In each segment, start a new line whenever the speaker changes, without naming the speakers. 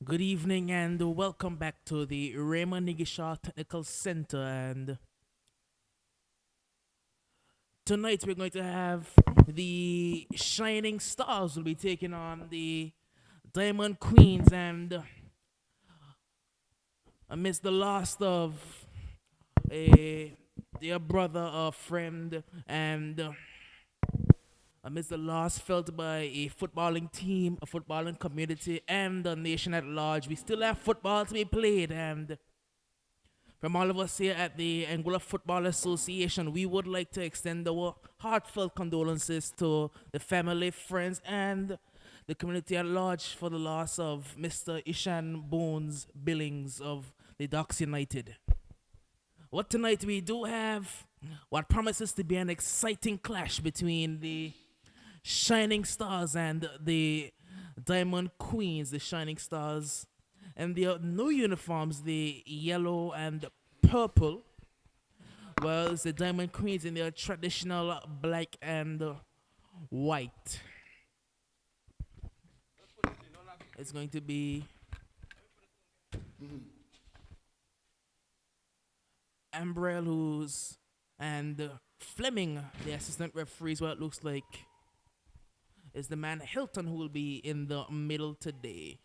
Good evening and welcome back to the Raymond Nigishaw Technical Center. And tonight we're going to have the Shining Stars will be taking on the Diamond Queens. And amidst the loss of a dear brother, a friend, and amidst the loss felt by a footballing team, a footballing community, and the nation at large, we still have football to be played. And from all of us here at the Angola Football Association, we would like to extend our heartfelt condolences to the family, friends, and the community at large for the loss of Mr. Ishan Bones Billings of the Docks United. What tonight we do have what promises to be an exciting clash between the Shining Stars and the Diamond Queens, the Shining Stars, and their new uniforms, the yellow and purple. Well, it's the Diamond Queens in their traditional black and white. It's going to be Ambrel who's and Fleming, the assistant referees. What it looks like is the man Hilton who will be in the middle today.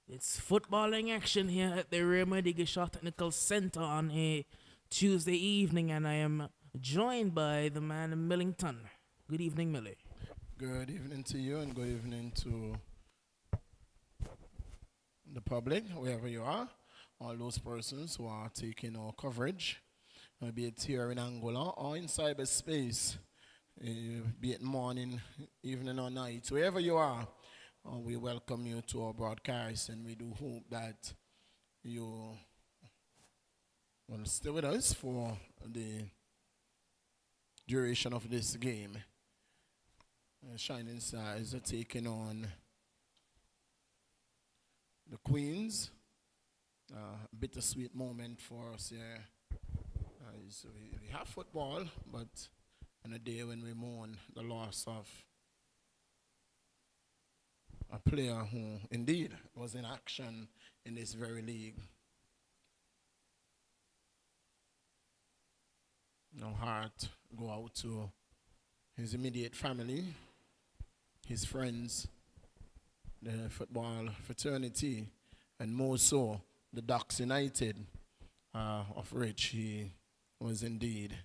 It's footballing action here at the Raymond Digishaw Technical Center on a Tuesday evening, and I am joined by the man Millington. Good evening, Millie.
Good evening to you and good evening to the public, wherever you are. All those persons who are taking our coverage, be it here in Angola or in cyberspace, be it morning, evening, or night, wherever you are, we welcome you to our broadcast, and we do hope that you will stay with us for the duration of this game. Shining Stars are taking on the Queens. Bittersweet moment for us here. So we have football, but on a day when we mourn the loss of a player who indeed was in action in this very league. Our heart go out to his immediate family, his friends, the football fraternity, and more so the Docks United, of which he was indeed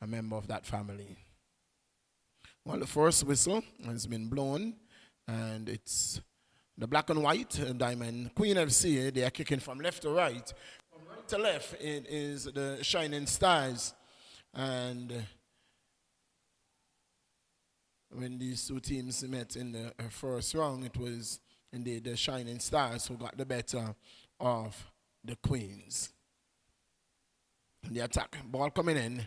a member of that family. Well, the first whistle has been blown, and it's the black and white Diamond Queen FC. They are kicking from left to right. From right to left, it is the Shining Stars. And when these two teams met in the first round, it was indeed the Shining Stars who got the better of the Queens. And the attack, ball coming in,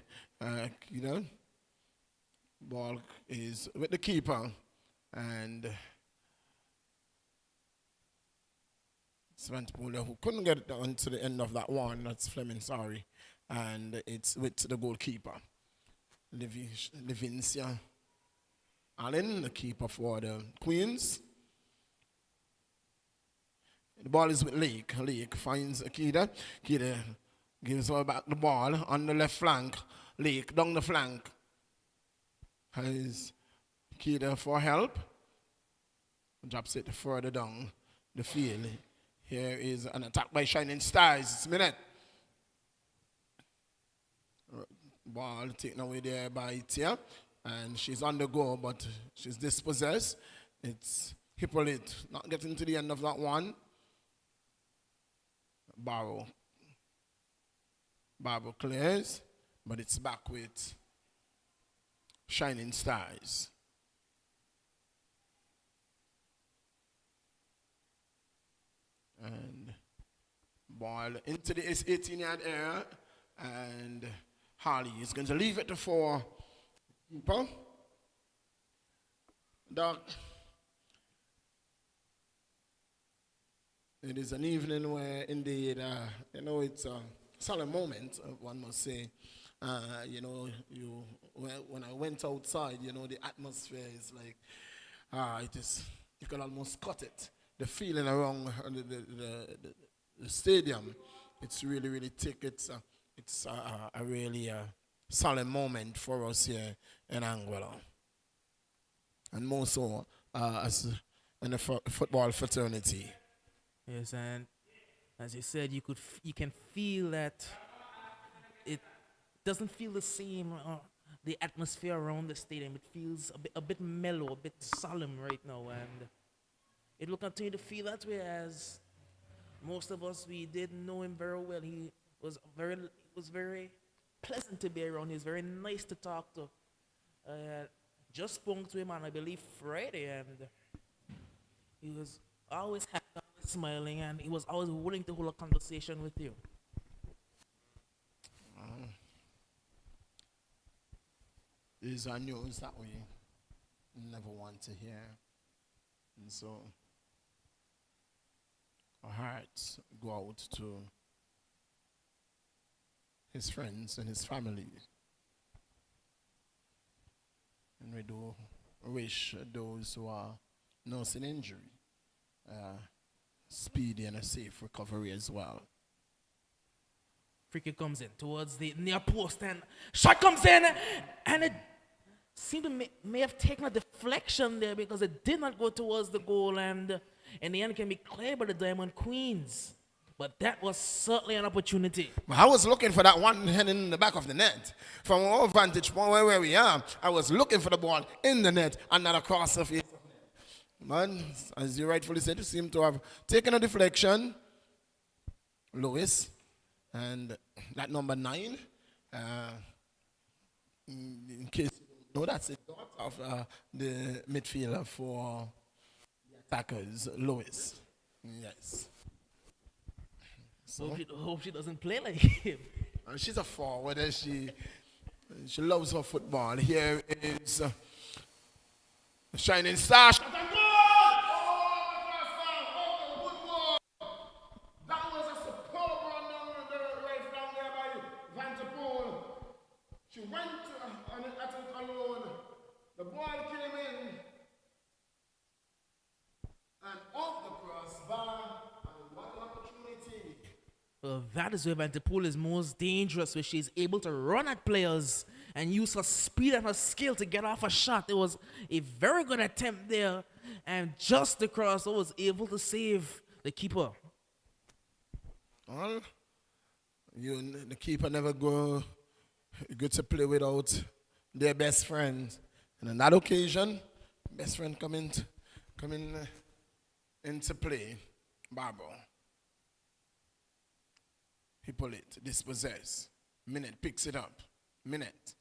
ball is with the keeper, and Svantpool, who couldn't get on to the end of that one, that's Fleming, sorry, and it's with the goalkeeper, Levincia Allen, the keeper for the Queens. The ball is with Lake. Lake finds Akida. Akida gives her back the ball on the left flank. Lake down the flank. Has Akida for help. Drops it further down the field. Here is an attack by Shining Stars. It's Minette. Ball taken away there by Tia. And she's on the go, but she's dispossessed. It's Hippolyte not getting to the end of that one. Barrow clears, but it's back with Shining Stars. And ball into the 18-yard area, and Harley is going to leave it to four. Doc, it is an evening where indeed, it's solemn moment, one must say. When I went outside, the atmosphere is like, it is, you can almost cut it. The feeling around the stadium, it's really, really thick. It's a really solemn moment for us here in Anguilla. And more so as in the football fraternity.
Yes, and as you said, you can feel that it doesn't feel the same. The atmosphere around the stadium, it feels a bit mellow, a bit solemn right now, and it will continue to feel that way as most of us we didn't know him very well. He was very pleasant to be around. He was very nice to talk to. Just spoke to him on I believe Friday, and he was always happy, always smiling, and he was always willing to hold a conversation with you.
These are news that we never want to hear. And so our hearts go out to his friends and his family. And we do wish those who are nursing injury speedy and a safe recovery as well.
Free kick comes in towards the near post, and shot comes in, and it seemed to may have taken a deflection there because it did not go towards the goal, and in the end can be cleared by the Diamond Queens. But that was certainly an opportunity.
I was looking for that one head in the back of the net. From our vantage point where we are, I was looking for the ball in the net and not across the field. Man, as you rightfully said, you seem to have taken a deflection. Lewis, and that number 9, in case you know, that's the daughter of the midfielder for the attackers, Lewis. Yes.
So hope she doesn't play like him.
She's a forward, and she loves her football. Here is the shining star. She went on it at it alone. The ball came in and off the crossbar, and what an opportunity.
Well, that is where Vanderpool is most dangerous, where she's able to run at players and use her speed and her skill to get off a shot. It was a very good attempt there, and just the cross was able to save the keeper.
Well, the keeper never good to play without their best friend. And on that occasion, best friend come into play. Barbo. He pull it, dispossess. Minute picks it up. Minute.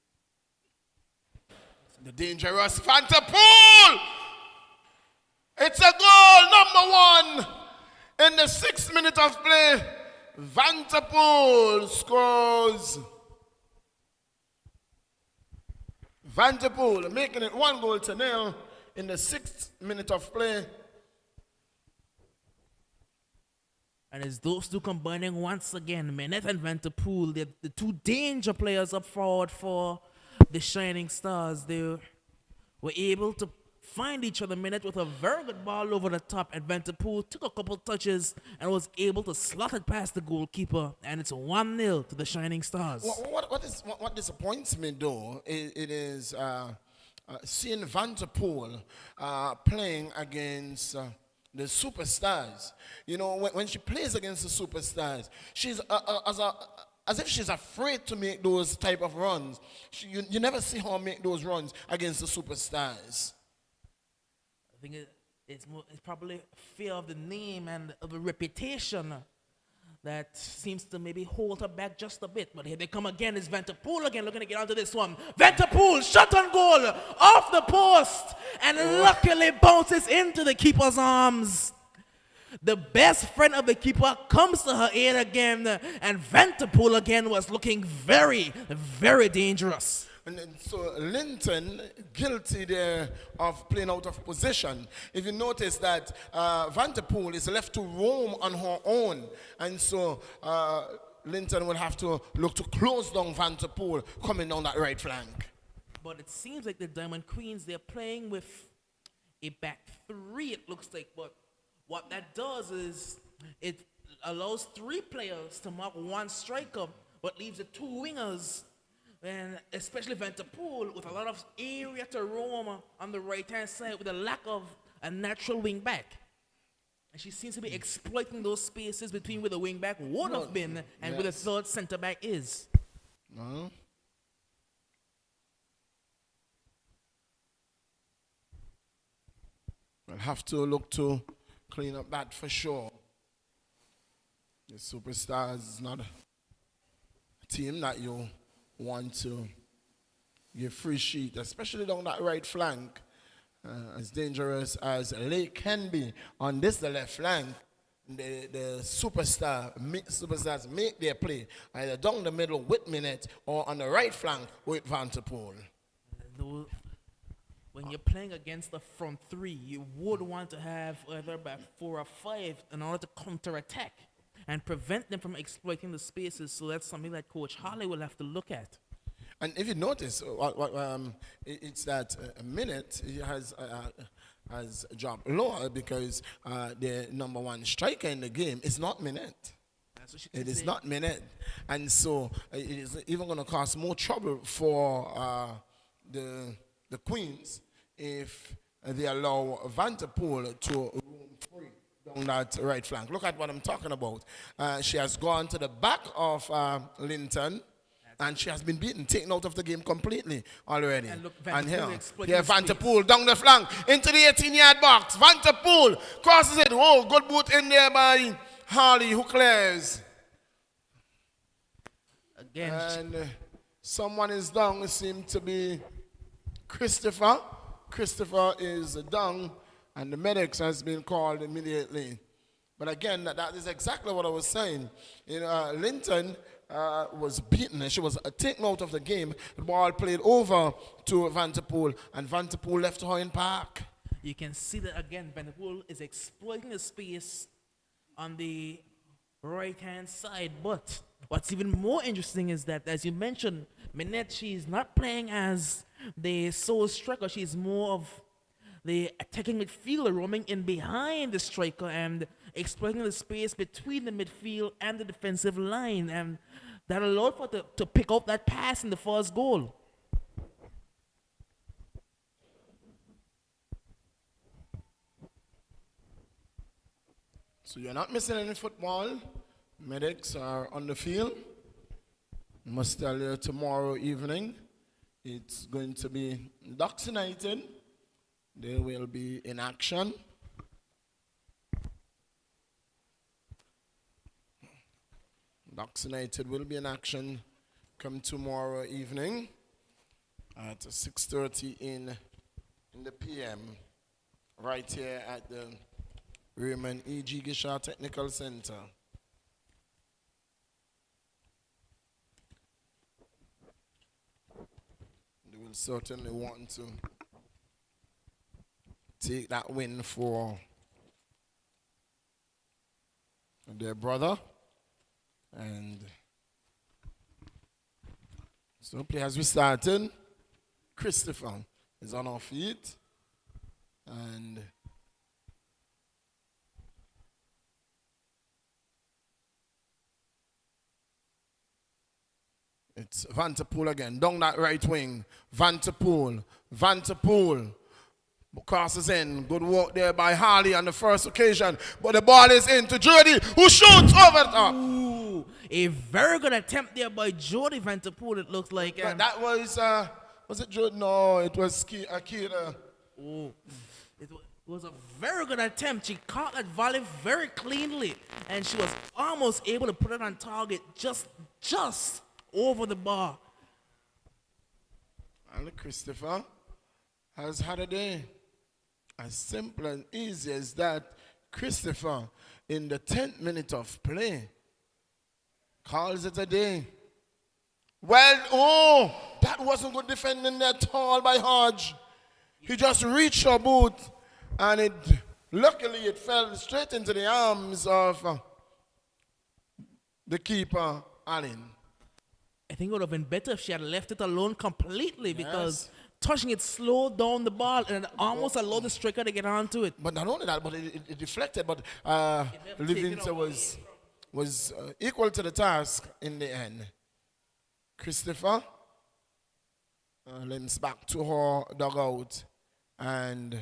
The dangerous Vanderpool! It's a goal, number 1. In the 6th minute of play, Vanderpool scores. Vanderpool making it 1-0 in the 6th minute of play.
And it's those two combining once again, Minette and Vanderpool, the two danger players up forward for the Shining Stars. They were able to find each other. Minette with a very good ball over the top, and Vanderpool took a couple touches and was able to slot it past the goalkeeper, and it's 1-0 to the Shining Stars.
What disappoints me though, it is seeing Vanderpool playing against the superstars. You know, when she plays against the superstars, she's as if she's afraid to make those type of runs. You never see her make those runs against the superstars.
I think it's probably fear of the name and of the reputation that seems to maybe hold her back just a bit. But here they come again. It's Vanderpool again looking to get onto this one. Vanderpool, shot on goal, off the post, and luckily bounces into the keeper's arms. The best friend of the keeper comes to her aid again, and Vanderpool again was looking very, very dangerous.
And so Linton, guilty there of playing out of position. If you notice that Vanderpool is left to roam on her own. And so Linton will have to look to close down Van der Poel coming down that right flank.
But it seems like the Diamond Queens, they're playing with a back three, it looks like. But what that does is it allows three players to mark one striker, but leaves the two wingers, and especially Van der Poel, with a lot of area to roam on the right-hand side with a lack of a natural wing back. And she seems to be exploiting those spaces between where the wing back would have been and where the third center back is.
No. We'll have to look to clean up that for sure. The Superstars is not a team that you want to give free sheet, especially down that right flank. As dangerous as Lake can be on the left flank, the superstars make their play either down the middle with Minette or on the right flank with Van der Poel.
When you're playing against the front three, you would want to have either back 4 or 5 in order to counter-attack and prevent them from exploiting the spaces. So that's something that Coach Harley will have to look at.
And if you notice, it's that a minute has dropped lower because the number one striker in the game is not Minette. It is not Minette. And so it is even going to cause more trouble for the Queens if they allow Van der Poel to roam free down that right flank. Look at what I'm talking about. She has gone to the back of Linton, and she has been beaten, taken out of the game completely already. And here Van der Poel down the flank into the 18-yard box. Van der Poel crosses it. Oh, good boot in there by Harley, who clears.
Again.
And someone is down. It seems to be Christopher. Christopher is down, and the medics has been called immediately. But again, that is exactly what I was saying. Linton was beaten, and she was taken out of the game. The ball played over to Van der Poel, and Van der Poel left her in park.
You can see that again, Van der Poel is exploiting the space on the right-hand side. But what's even more interesting is that, as you mentioned, Minette, she's not playing as the sole striker. She's more of the attacking midfielder, roaming in behind the striker and exploiting the space between the midfield and the defensive line. And that allowed for her to pick up that pass in the first goal.
So you're not missing any football. Medics are on the field. I must tell you, tomorrow evening, it's going to be Ducks United. They will be in action. Ducks United will be in action come tomorrow evening at 6:30 in the PM, right here at the Raymond E.G. Gisha Technical Center. They will certainly want to take that win for their brother. And so as we started, Christopher is on our feet, and it's Van der Poel again, down that right wing. Van der Poel crosses in. Good work there by Harley on the first occasion, but the ball is into Jody, who shoots over the top.
Ooh, a very good attempt there by Jody Van der Poel, it looks like.
That was it Jody? No, it was Akira.
Oh, it was a very good attempt. She caught that volley very cleanly, and she was almost able to put it on target just over the bar.
And Christopher has had a day. As simple and easy as that. Christopher, in the 10th minute of play, calls it a day. Well, that wasn't good defending at all by Hodge. He just reached her boot, and luckily it fell straight into the arms of the keeper. Allen.
I think it would have been better if she had left it alone completely because
Yes.
touching it slowed down the ball and it almost allowed the striker to get onto it.
But not only that, but it deflected. But
never taken
Livingston
away
was equal to the task in the end. Christopher limps back to her dugout, and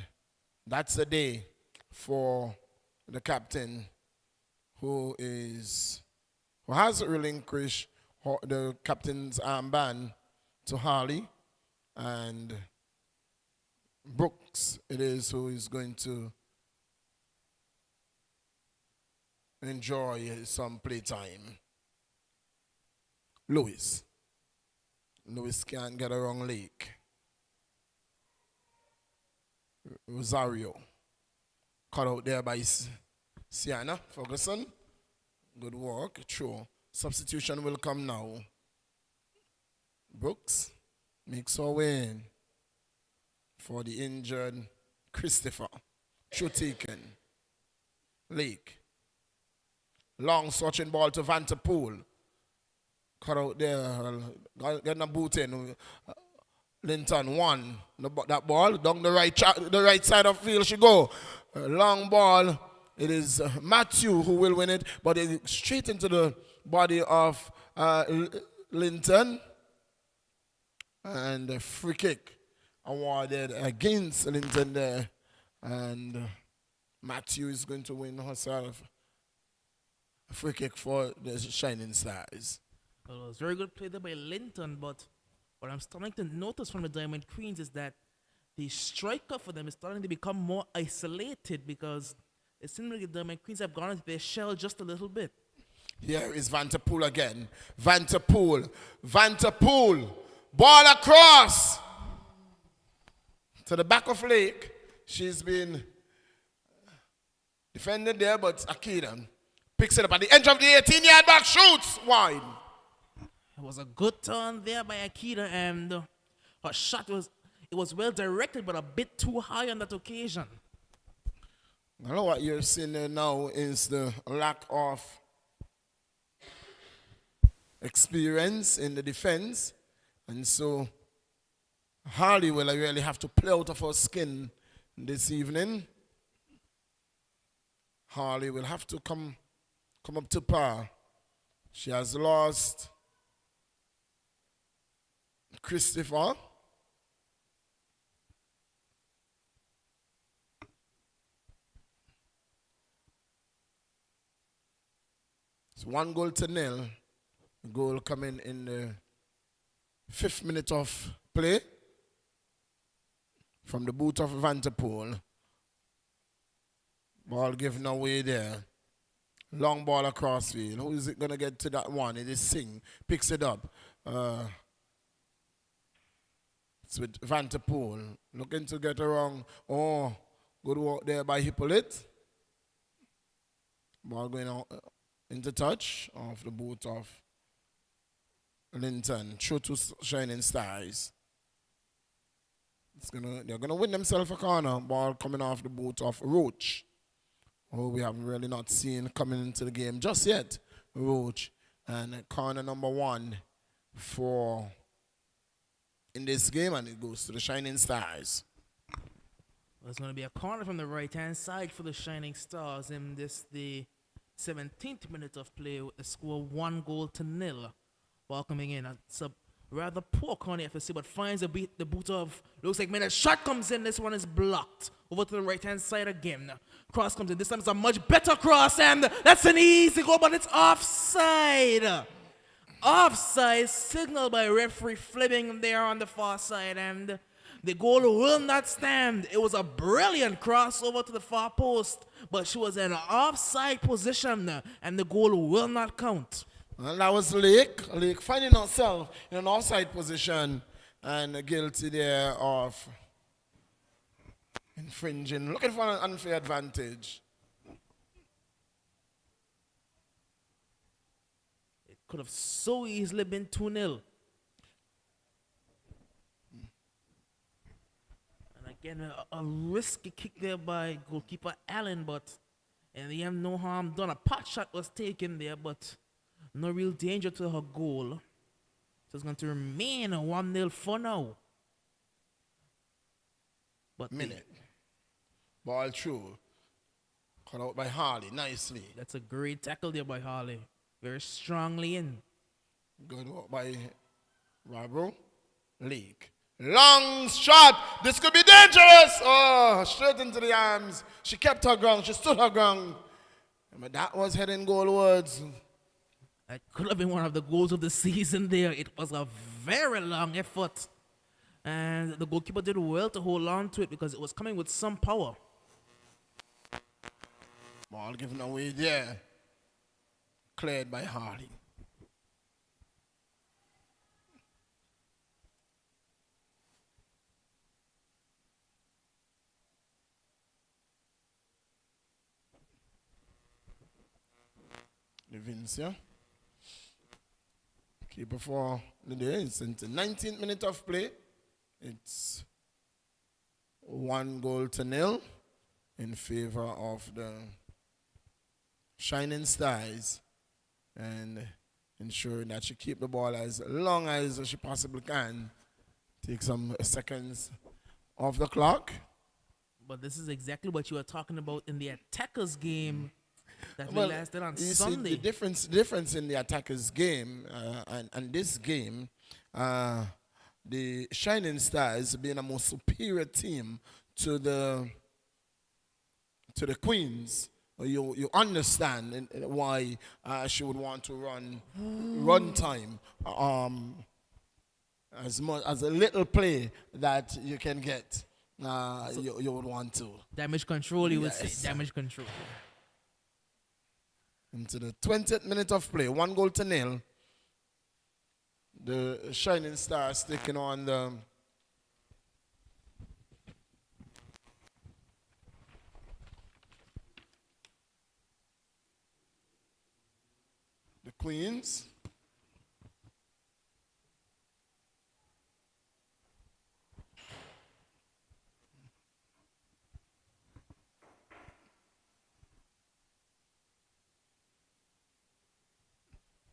that's the day for the captain who has relinquished the captain's armband to Harley, and Brooks it is who is going to enjoy some playtime. Lewis can't get around Lake. Rosario cut out there by Sienna Ferguson. Good work. True. Substitution will come now. Brooks makes her way in for the injured Christopher. True taken. Lake. Long searching ball to Vanterpool. Cut out there. Getting a boot in. Linton won that ball down the right side of field. She go. Long ball. It is Matthew who will win it, but it straight into the body of Linton. And a free kick awarded against Linton there. And Matthew is going to win herself a free kick for the Shining Stars.
Well, it was very good play there by Linton, but what I'm starting to notice from the Diamond Queens is that the striker for them is starting to become more isolated because it seems like the Diamond Queens have gone into their shell just a little bit.
Here is Vanterpool again. Vanterpool. Ball across to the back of Lake. She's been defended there, but Akira picks it up at the edge of the 18-yard box, shoots wide.
It was a good turn there by Akita, and her shot was well directed, but a bit too high on that occasion.
I know what you're seeing there now is the lack of experience in the defense, and so Harley will really have to play out of her skin this evening. Harley will have to come up to par. She has lost Christopher. It's 1-0. The goal coming in the 5th minute of play from the boot of Vanterpool. Ball given away there. Long ball across field. Who is it going to get to that one? It is Singh. Picks it up. It's with Vanterpool. Looking to get around. Oh, good work there by Hippolyte. Ball going out into touch of the boot of Linton. Through to Shining Stars. They're gonna win themselves a corner. Ball coming off the boot of Roach, who we have really not seen coming into the game just yet. Roach. And corner number 1 for in this game, and it goes to the Shining Stars.
Well, it's going to be a corner from the right-hand side for the Shining Stars in the 17th minute of play with the score 1-0. Ball coming in. It's a rather poor corner FSC, but finds the boot of, looks like man, a shot comes in. This one is blocked. Over to the right-hand side again. Cross comes in. This time it's a much better cross, and that's an easy goal, but it's offside. Offside signal by referee Fleming there on the far side, and the goal will not stand. It was a brilliant crossover to the far post, but she was in an offside position, and the goal will not count.
And that was Lake finding herself in an offside position and guilty there of infringing, looking for an unfair advantage.
Could have so easily been 2-0. And again, a risky kick there by goalkeeper Allen, but in the end, no harm done. A pot shot was taken there, but No real danger to her goal. So it's going to remain a 1-0 for now. But
Minute. Ball through. Cut out by Harley nicely.
that's a great tackle there by Harley. Very strongly in.
Good work by Robro. Leak. Long shot. This could be dangerous. Oh, straight into the arms. She kept her ground. She stood her ground. But that was heading goalwards.
That could have been one of the goals of the season there. It was a very long effort. And the goalkeeper did well to hold on to it because it was coming with some power.
Ball given away there. Cleared by Harley. Levincia. Keeper for the day. It's into 19th minute of play. It's 1-0 in favor of the Shining Stars, and ensuring that she keep the ball as long as she possibly can. Take some seconds off the clock.
But this is exactly what you were talking about in the attackers game that
Well,
we lasted on
you
Sunday.
see, the difference in the attackers game and this game, the Shining Stars being a more superior team to the Queens. You understand why she would want to run time as much as a little play that you can get. You would want to.
Damage control, you would
Yes.
say. Damage control.
Into the 20th minute of play, 1-0. The Shining Stars taking on the Queens.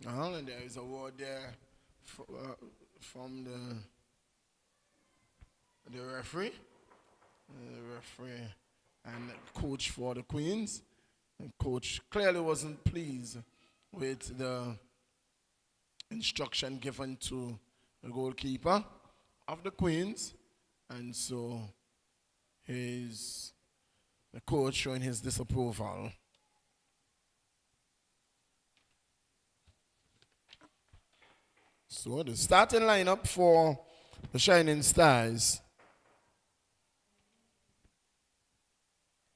And there is a word there from the referee. The referee and coach for the Queens. The coach clearly wasn't pleased with the instruction given to the goalkeeper of the Queens. And so the coach showing his disapproval. So the starting lineup for the Shining Stars.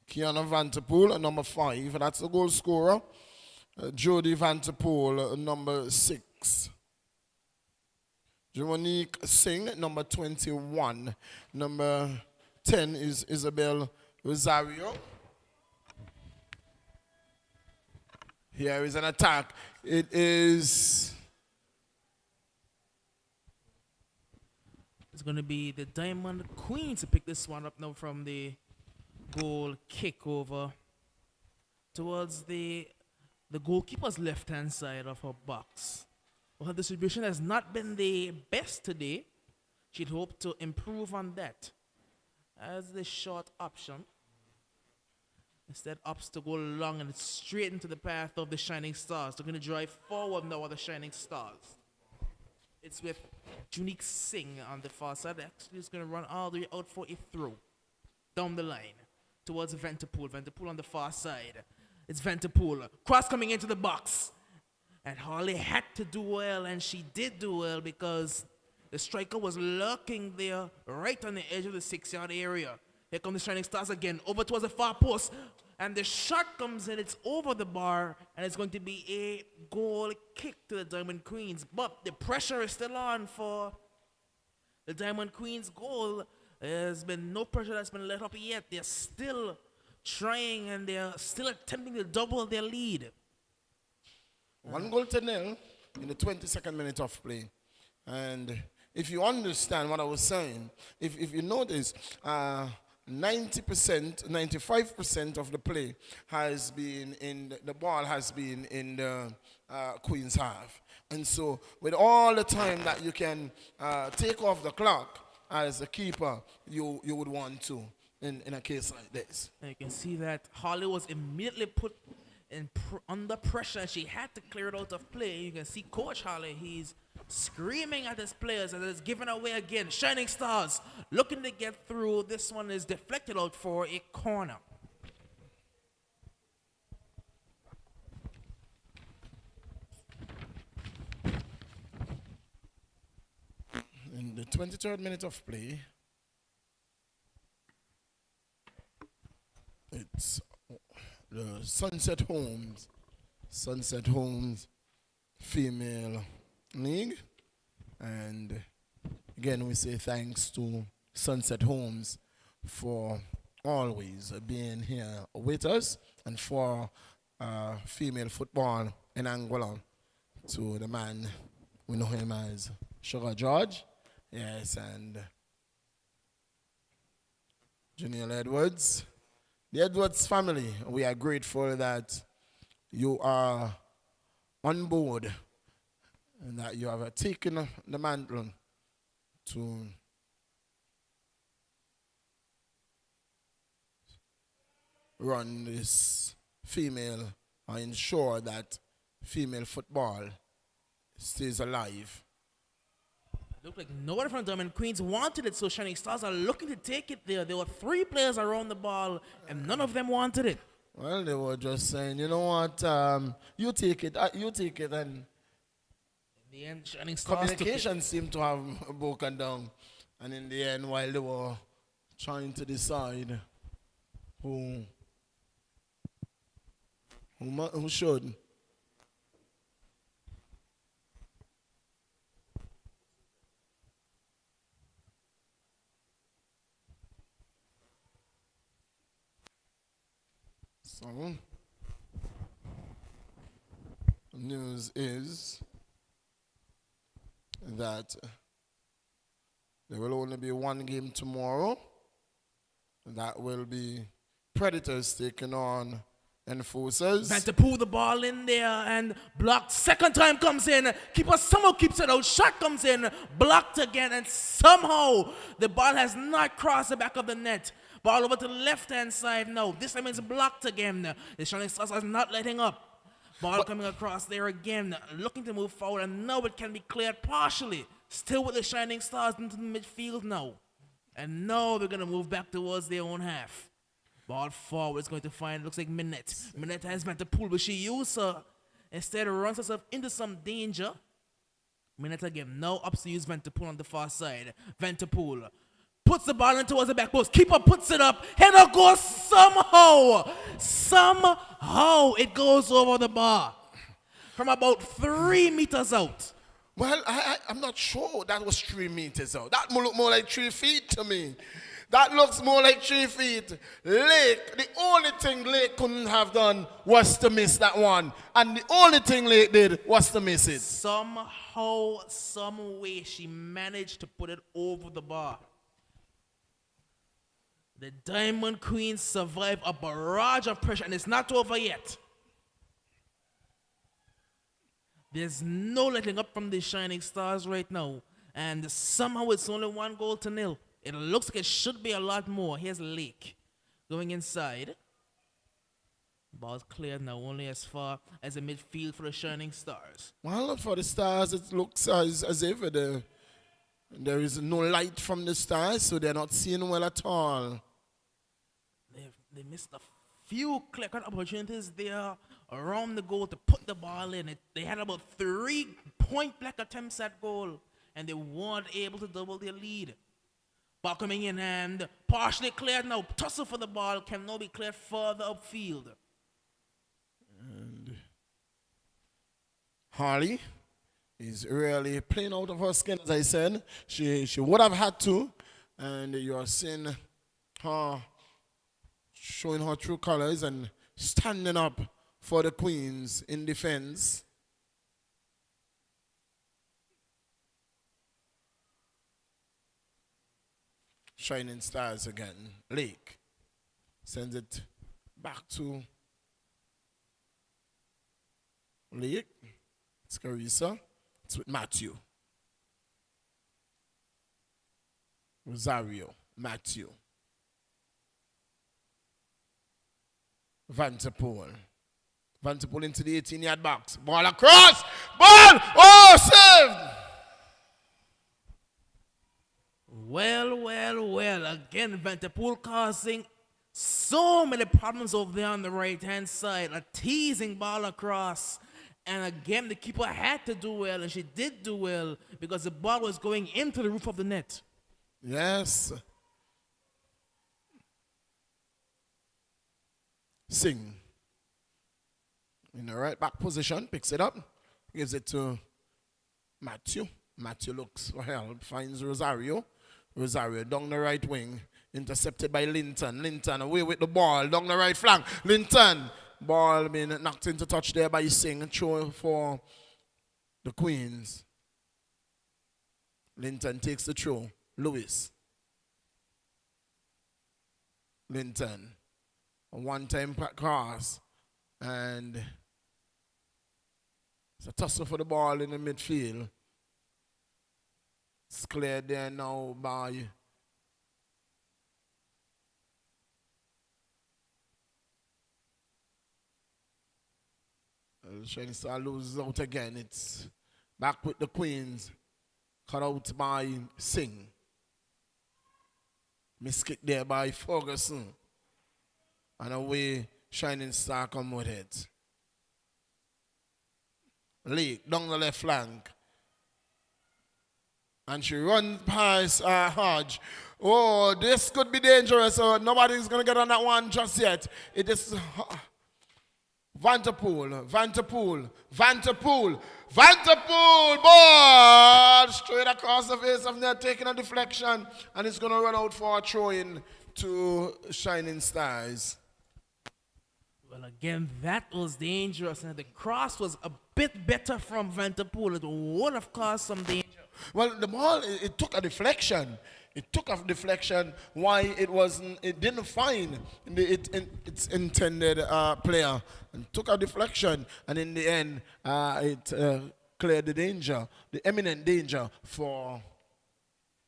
Kiana Vanterpool, number 5. That's the goal scorer. Jodie Vanterpool, number 6. Jomonique Singh, number 21. Number 10 is Isabel Rosario. Here is an attack. It is...
It's going to be the Diamond Queen to pick this one up now from the goal kick over towards the goalkeeper's left-hand side of her box. Well, her distribution has not been the best today. She'd hoped to improve on that. As the short option, instead opts to go long and straight into the path of the Shining Stars. They're going to drive forward now with the Shining Stars. It's with Junique Singh on the far side. Actually, it's going to run all the way out for a throw down the line towards Vanterpool. Vanterpool on the far side. It's Vanterpool. Cross coming into the box. And Harley had to do well, and she did do well because the striker was lurking there right on the edge of the 6-yard area. Here come the Shining Stars again, over towards the far post. And the shot comes in, it's over the bar, and it's going to be a goal kick to the Diamond Queens. But the pressure is still on for the Diamond Queens goal. There's been no pressure that's been let up yet. They're still trying, and they're still attempting to double their lead.
1-0 in the 22nd minute of play. And if you understand what I was saying, if you notice, 90%, 95% of the play has been in the ball has been in the Queen's half. And so, with all the time that you can take off the clock as a keeper, you would want to in a case like this.
And you can see that Holly was immediately put under pressure, and she had to clear it out of play. You can see Coach Holly, he's screaming at his players, and it's given away again. Shining Stars looking to get through. This one is deflected out for a corner.
In the 23rd minute of play, it's the Sunset Homes Female League. And again, we say thanks to Sunset Homes for always being here with us and for female football in Angola. To the man, we know him as Sugar George. Yes, and Junior Edwards. The Edwards family, we are grateful that you are on board and that you have taken the mantle to run this female or ensure that female football stays alive.
Looked like nobody from Diamond Queens wanted it, so Shining Stars are looking to take it there. There were 3 players around the ball, and none of them wanted it.
Well, they were just saying, you know what, you take it, and
In the end, Shining Stars
communication seemed to have broken down. And in the end, while they were trying to decide who should, so the news is that there will only be one game tomorrow. That will be Predators taking on Enforcers.
Had to pull the ball in there and blocked. Second time comes in. Keeper somehow keeps it out. Shot comes in. Blocked again. And somehow the ball has not crossed the back of the net. Ball over to the left-hand side. No, this time it's blocked again. The Shining Stars are not letting up. Ball coming across there again. Looking to move forward. And now it can be cleared partially. Still with the Shining Stars into the midfield now. And now they're going to move back towards their own half. Ball forward is going to find, looks like Minette. Minette has meant to pull, but she used her. Instead, runs herself into some danger. Minette again, now up to use Vanterpool on the far side. Vanterpool puts the ball in towards the back post. Keeper puts it up. Header goes somehow. Somehow it goes over the bar. From about 3 meters out.
Well, I'm not sure that was 3 meters out. That looked more like 3 feet to me. That looks more like 3 feet. Lake, the only thing Lake couldn't have done was to miss that one. And the only thing Lake did was to miss it.
Somehow, some way, she managed to put it over the bar. The Diamond Queens survive a barrage of pressure, and it's not over yet. There's no letting up from the Shining Stars right now. And somehow it's only 1-0. It looks like it should be a lot more. Here's Lake going inside. Ball's cleared now, only as far as the midfield for the Shining Stars.
Well, for the Stars, it looks as if there is no light from the Stars, so they're not seeing well at all.
They missed a few clear-cut opportunities there around the goal to put the ball in. They had about 3 point-blank attempts at goal, and they weren't able to double their lead. Ball coming in and partially cleared now. Tussle for the ball can now be cleared further upfield.
And Harley is really playing out of her skin, as I said. She would have had to, and you are seeing her showing her true colors and standing up for the Queens in defense. Shining Stars again. Lake sends it back to Lake. It's Carissa. It's with Matthew. Rosario. Matthew. Vanterpool. Vanterpool into the 18-yard box. Ball across. Ball. Oh, saved.
Well. Again, Vanterpool causing so many problems over there on the right-hand side. A teasing ball across. And again, the keeper had to do well, and she did do well because the ball was going into the roof of the net.
Yes. Sing. In the right back position, picks it up, gives it to Matthew. Matthew looks for help, finds Rosario. Rosario down the right wing, intercepted by Linton. Linton away with the ball, down the right flank. Linton, ball being knocked into touch there by Singh. Throw for the Queens. Linton takes the throw. Lewis. Linton. A one-time cross. And it's a tussle for the ball in the midfield. It's cleared there now by Shining Star loses out again. It's back with the Queens. Cut out by Singh. Miskick there by Ferguson. And away Shining Star come with it. Lake down the left flank. And she runs past Hodge. Oh, this could be dangerous. Nobody's going to get on that one just yet. It is Vanterpool. Ball straight across the face of net, taking a deflection. And it's going to run out for a throw-in to Shining Stars.
Well, again, that was dangerous. And the cross was a bit better from Vanterpool. It would have caused some danger.
Well, the ball, it took a deflection. It took a deflection. Why it didn't find its intended player. And took a deflection. And in the end, it cleared the danger, the imminent danger for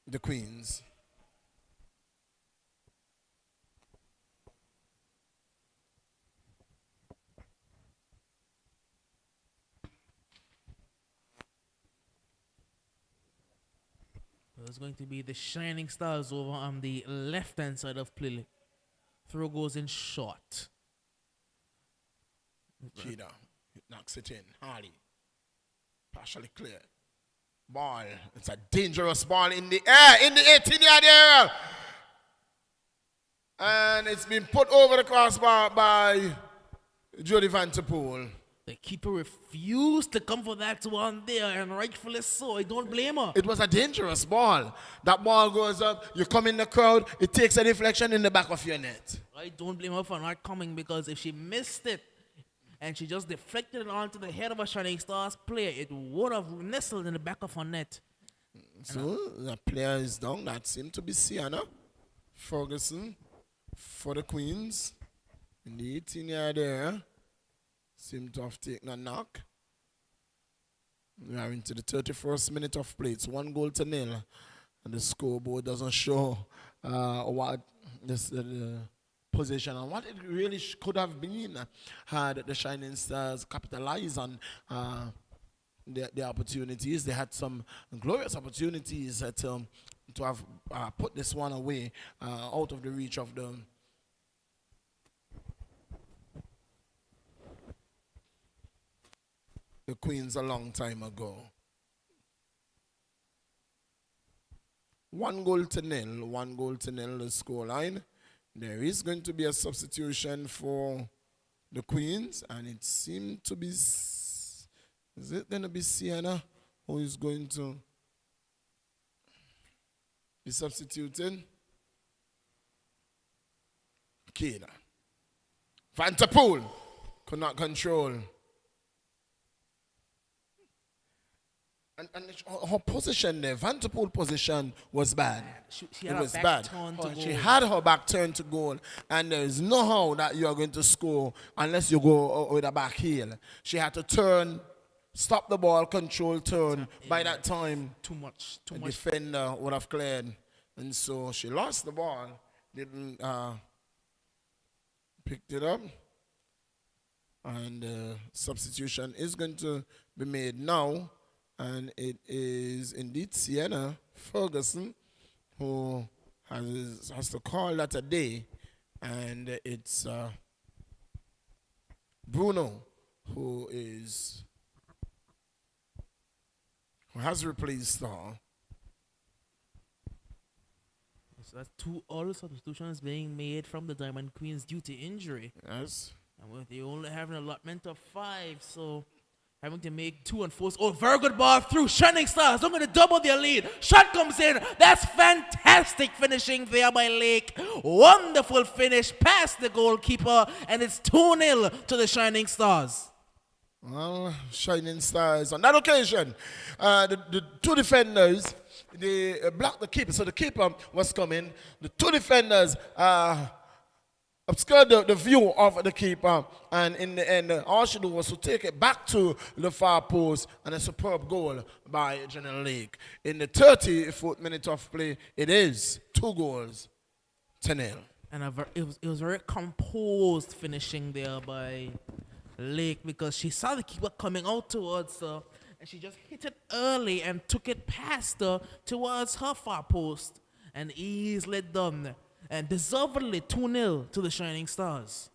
the Queens.
It's going to be the Shining Stars over on the left-hand side of play. Throw goes in short.
Cheetah knocks it in. Harley. Partially clear. Ball. It's a dangerous ball in the air. In the 18-yard area. And it's been put over the crossbar by Jody Vanterpool.
The keeper refused to come for that one there, and rightfully so. I don't blame her.
It was a dangerous ball. That ball goes up, you come in the crowd, it takes a deflection in the back of your net.
I don't blame her for not coming, because if she missed it and she just deflected it onto the head of a Shining Stars player, it would have nestled in the back of her net.
So the player is down. That seemed to be Sienna Ferguson for the Queens in the 18-yard area. Seem to have taken a knock. We are into the 31st minute of play. It's 1-0. And the scoreboard doesn't show what the position and what it really could have been had the Shining Stars capitalized on the opportunities. They had some glorious opportunities to have put this one away out of the reach of the Queens a long time ago. 1-0, the scoreline. There is going to be a substitution for the Queens, and it seemed to be, is it going to be Sienna who is going to be substituting? Kena. Vanterpool could not control. And her position there, Vanderpool position was bad.
She
It
had her
was
back
bad.
turned to
She
goal.
had her back turned to goal, and there is no how that you are going to score unless you go with a back heel. She had to turn, stop the ball, control, turn. By that time,
Too much.
the defender would have cleared, and so she lost the ball, didn't picked it up, and substitution is going to be made now. And it is indeed Sienna Ferguson who has to call that a day, and it's Bruno who has replaced her.
So that's two all substitutions being made from the Diamond Queens due to injury.
Yes.
And with they only have an allotment of 5, so having to make 2 and 4. Oh, very good ball through. Shining Stars. They're going to double their lead. Shot comes in. That's fantastic finishing there by Lake. Wonderful finish past the goalkeeper. And it's 2-0 to the Shining Stars.
Well, Shining Stars. On that occasion, the two defenders, they blocked the keeper. So the keeper was coming. The two defenders obscured the view of the keeper, and in the end, all she did was to take it back to the far post, and a superb goal by General Lake. In the 34th minute of play, it is 2-0.
And it was very composed finishing there by Lake, because she saw the keeper coming out towards her, and she just hit it early and took it past her towards her far post, and easily done. And deservedly 2-0 to the Shining Stars.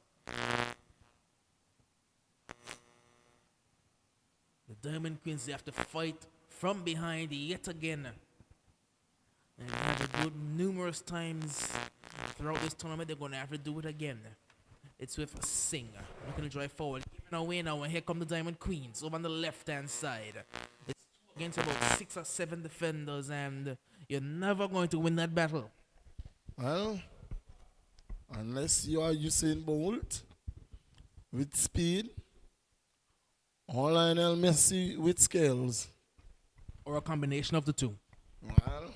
The Diamond Queens, they have to fight from behind yet again. And they have to do it numerous times throughout this tournament. They're going to have to do it again. It's with Singh. Looking to drive forward. Giving away now, and here come the Diamond Queens over on the left-hand side. It's against about 6 or 7 defenders, and you're never going to win that battle.
Well, unless you are Usain Bolt with speed, or Lionel Messi with skills.
Or a combination of the two.
Well,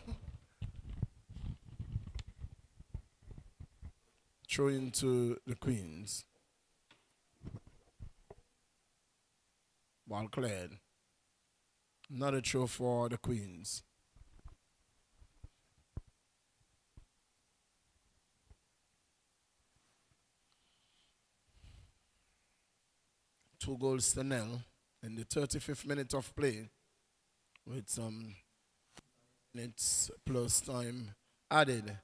throw into the Queens. Ball cleared. Not a throw for the Queens. Two goals to nil in the 35th minute of play, with some minutes plus time added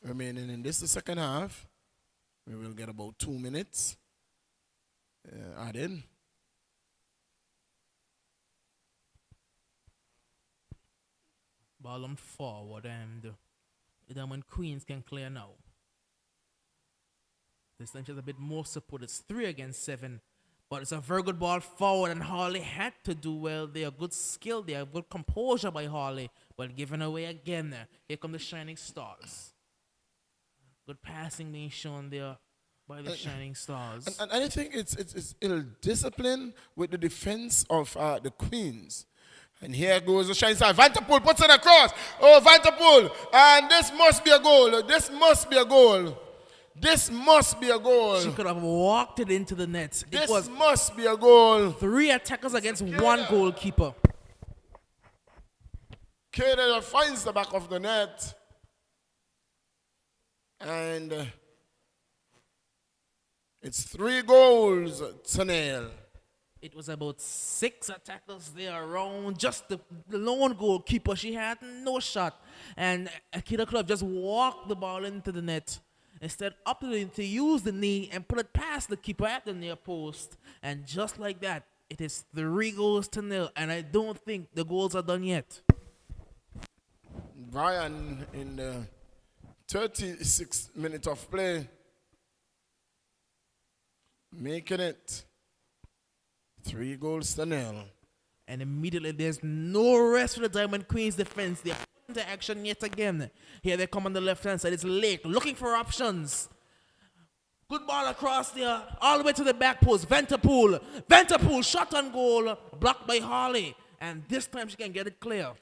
remaining in this the second half. We will get about 2 minutes added.
Ball on forward, and the Diamond Queens can clear now. This time she has a bit more support. It's 3 against 7. But it's a very good ball forward, and Harley had to do well. They are good skill. They have good composure by Harley. But given away again. Here come the Shining Stars. Good passing being shown there by the Shining Stars.
And I think it's ill discipline with the defense of the Queens. And here goes the Shining Stars. Vanderpool puts it across. Oh, Vanderpool. And this must be a goal. This must be a goal. This must be a goal.
She could have walked it into the net.
This
It was
must be a goal.
3 attackers against 1 goalkeeper.
Kader finds the back of the net. And it's 3-0.
It was about 6 attackers there around just the lone goalkeeper. She had no shot. And Akita Club just walked the ball into the net. Instead, opted to use the knee and put it past the keeper at the near post. And just like that, it is 3-0. And I don't think the goals are done yet.
Brian, in the 36th minute of play, making it 3-0.
And immediately, there's no rest for the Diamond Queens defense. They're put into action yet again. Here they come on the left-hand side. It's Lake looking for options. Good ball across there, all the way to the back post. Vanderpool shot on goal, blocked by Harley. And this time she can get it clear.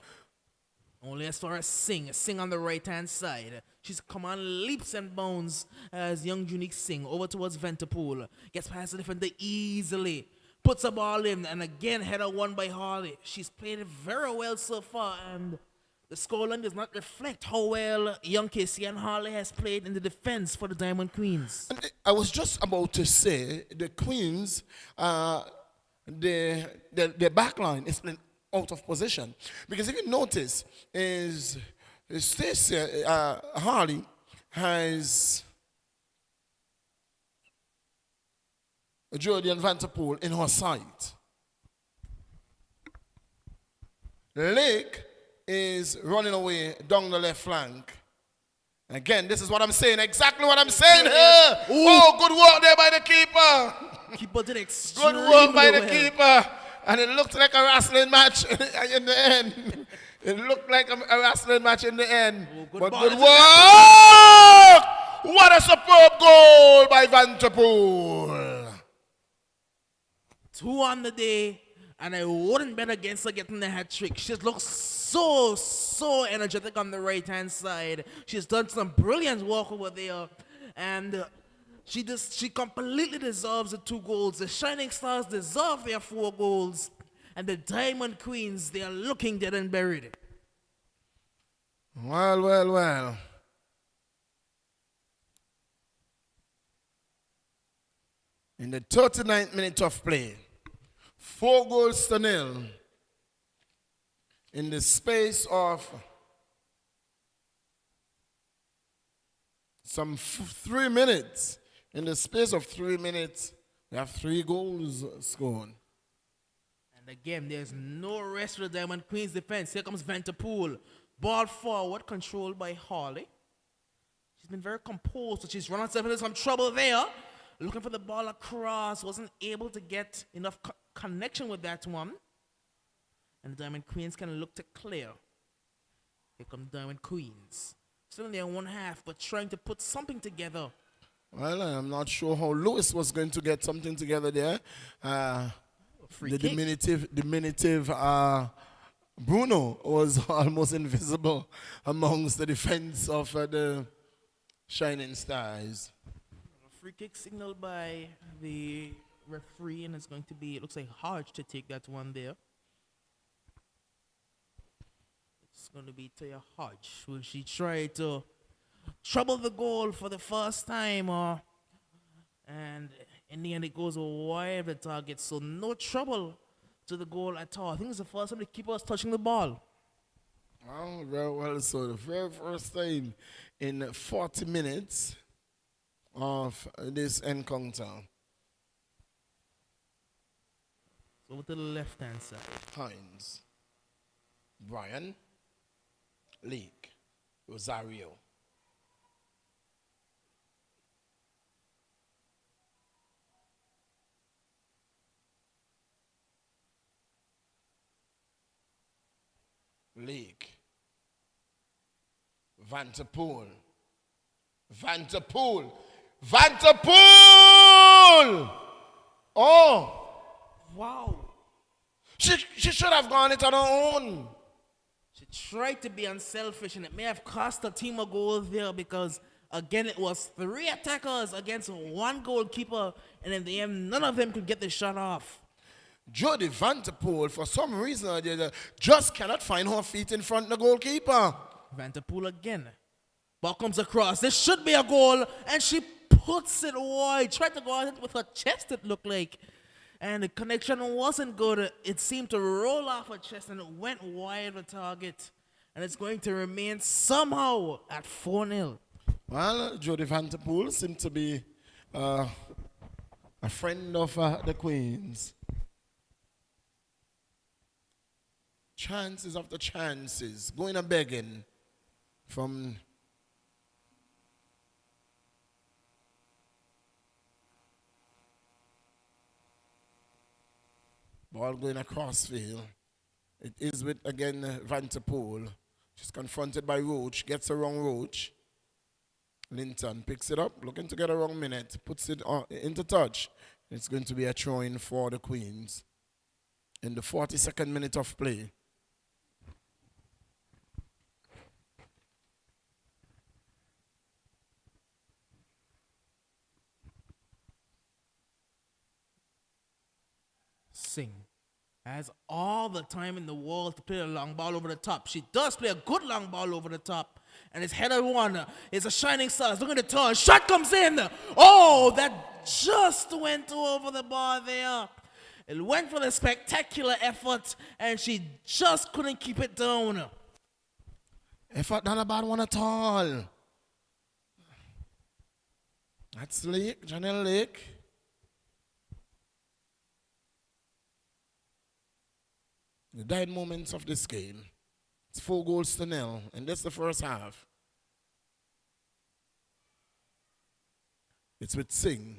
Only as far as Sing on the right-hand side. She's come on leaps and bounds as young Unique Sing over towards Vanterpool. Gets past the defender easily. Puts a ball in, and again header won by Harley. She's played it very well so far, and the scoreline does not reflect how well young Casey and Harley has played in the defense for the Diamond Queens.
And I was just about to say the Queens, the back line is playing out of position. Because if you notice, is Stacey Harley has Jordan Vanterpool in her sight. Lake is running away down the left flank. Again, this is what I'm saying. Exactly what I'm saying here. Oh, good work there by the keeper.
Keeper did extremely
Good work by the
well.
keeper. And it looked like a wrestling match in the end. It looked like a wrestling match in the end. But good work! What a superb goal by Vanterpool.
2 on the day, and I wouldn't bet against her getting the hat trick. She looks so energetic on the right-hand side. She's done some brilliant work over there, and she completely deserves the 2 goals. The Shining Stars deserve their 4 goals, and the Diamond Queens, they are looking dead and buried.
Well. In the 39th minute of play, 4-0 in the space of some 3 minutes. In the space of 3 minutes, we have 3 goals scored.
And again, there's no rest for the Diamond Queens defense. Here comes Vanterpool. Ball forward, controlled by Harley. She's been very composed, but she's run herself into some trouble there. Looking for the ball across, wasn't able to get enough connection with that one. And the Diamond Queens can look to clear. Here come the Diamond Queens. Still in their one half, but trying to put something together.
Well, I'm not sure how Lewis was going to get something together there. The diminutive Bruno was almost invisible amongst the defense of the Shining Stars.
Free kick signaled by the referee, and it's going to be, it looks like Hodge to take that one there. It's going to be Taya Hodge. Will she try to trouble the goal for the first time? And in the end, it goes wide of the target, so no trouble to the goal at all. I think it's the first time the keeper was touching the ball.
Oh, well, so the very first time in 40 minutes of this encounter.
So over to the left-hand side.
Hines, Brian, Lake, Rosario. Lake, Vanterpool, Oh,
Wow.
she should have gone it on her own.
She tried to be unselfish, and it may have cost her team a goal there because, again, it was 3 attackers against 1 goalkeeper, and in the end, none of them could get the shot off.
Jodie Vanterpool, for some reason or the other, just cannot find her feet in front of the goalkeeper.
Vanterpool again. Ball comes across. This should be a goal, and she puts it wide. Tried to go at it with her chest, it looked like. And the connection wasn't good. It seemed to roll off her chest, and it went wide of the target. And it's going to remain somehow at 4-0.
Well, Jodie Vanterpool seemed to be a friend of the Queens. Chances after chances, going a begging from ball going across field. It is with, again, Vanterpool. She's confronted by Roach, gets a wrong Roach. Linton picks it up, looking to get a wrong minute, puts it into touch. It's going to be a throw-in for the Queens. in the 42nd minute of play.
Sing has all the time in the world to play a long ball over the top. She does play a good long ball over the top. And it's headed one. It's a shining star. Look at the turn. Shot comes in. Oh, that just went over the bar there. It went for the spectacular effort, and she just couldn't keep it down.
Effort not a bad one at all. That's Lake, Janelle Lake. The dying moments of this game. It's 4-0, and that's the first half. It's with Singh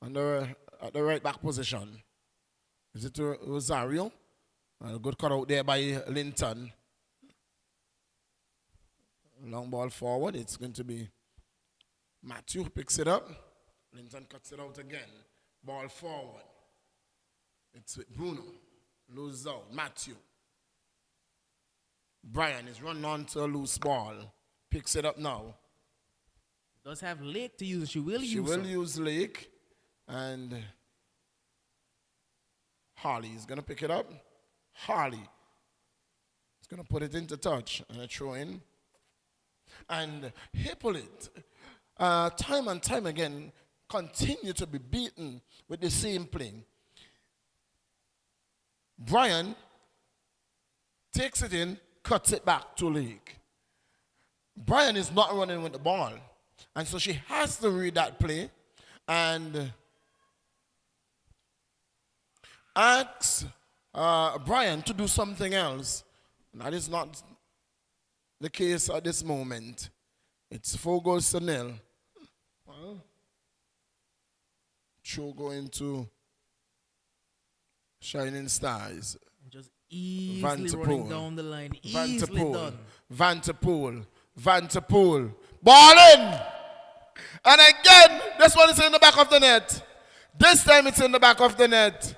at the right back position. Is it Rosario? A good cut out there by Linton. Long ball forward. It's going to be Matthew picks it up. Linton cuts it out again. Ball forward. It's with Bruno. Loses out. Matthew. Brian is running on to a loose ball. Picks it up now.
Does have Lake to use. She will
use Lake. And Harley is going to pick it up. Harley is going to put it into touch and a throw in. And Hippolyte, time and time again, continue to be beaten with the same play. Brian takes it in, cuts it back to Lake. Brian is not running with the ball. And so she has to read that play and asks Brian to do something else. And that is not the case at this moment. It's 4-0. Well, throw going to Shining Stars.
Just easily running down the line. Easily done.
Vanterpool. Ball in! And again, this one is in the back of the net. This time it's in the back of the net.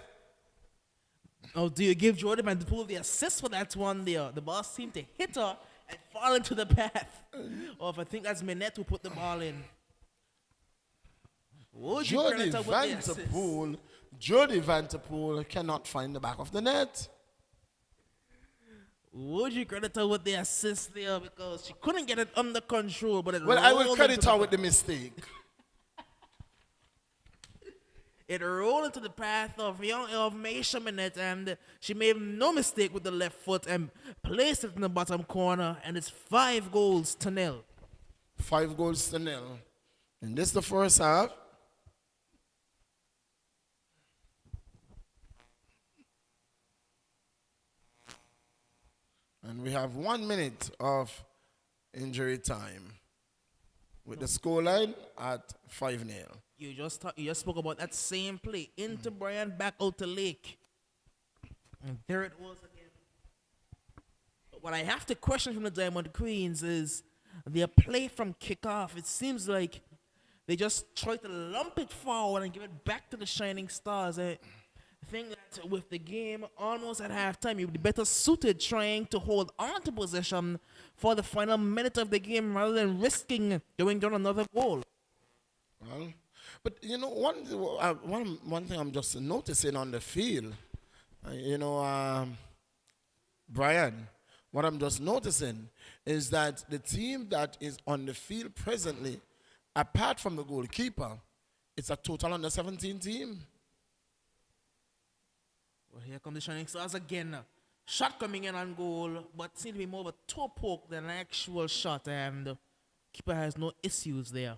Oh, do you give Jordan Vanterpool the assist for that one there? The ball seemed to hit her and fall into the path. Or if I think that's Minette who put the ball in.
Jody Vanterpool cannot find the back of the net.
Would you credit her with the assist there because she couldn't get it under control, but
I will credit her with the mistake.
It rolled into the path of Maisha Minette, and she made no mistake with the left foot and placed it in the bottom corner, and it's 5-0.
5-0. And this is the first half. And we have 1 minute of injury time with the scoreline at 5-0.
You just spoke about that same play. Into Brian, back out to Lake. And there it was again. But what I have to question from the Diamond Queens is their play from kickoff. It seems like they just try to lump it forward and give it back to the Shining Stars. I think that with the game almost at halftime, you'd be better suited trying to hold on to possession for the final minute of the game rather than risking going down another goal.
Well, but you know, one thing I'm just noticing on the field, Brian, what I'm just noticing is that the team that is on the field presently, apart from the goalkeeper, it's a total under 17 team.
Well, here come the Shining Stars again. Shot coming in on goal, but seems to be more of a toe poke than an actual shot, and keeper has no issues there.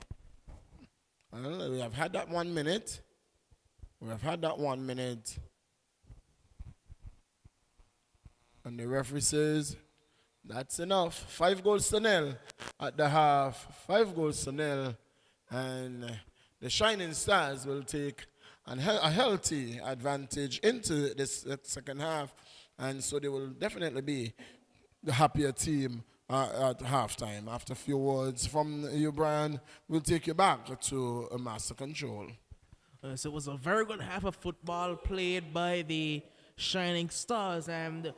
Well, we have had that 1 minute. And the referee says, that's enough. 5-0 at the half. 5-0. And the Shining Stars will take a healthy advantage into this second half. And so they will definitely be the happier team at halftime. After a few words from you, Brian, we'll take you back to Master Control.
So it was a very good half of football played by the Shining Stars, and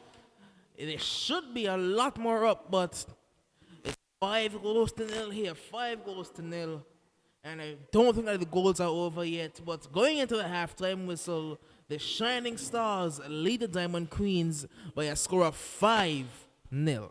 it should be a lot more up, but it's 5 goals to nil here, 5 goals to nil. And I don't think that the goals are over yet. But going into the halftime whistle, the Shining Stars lead the Diamond Queens by a score of 5-0.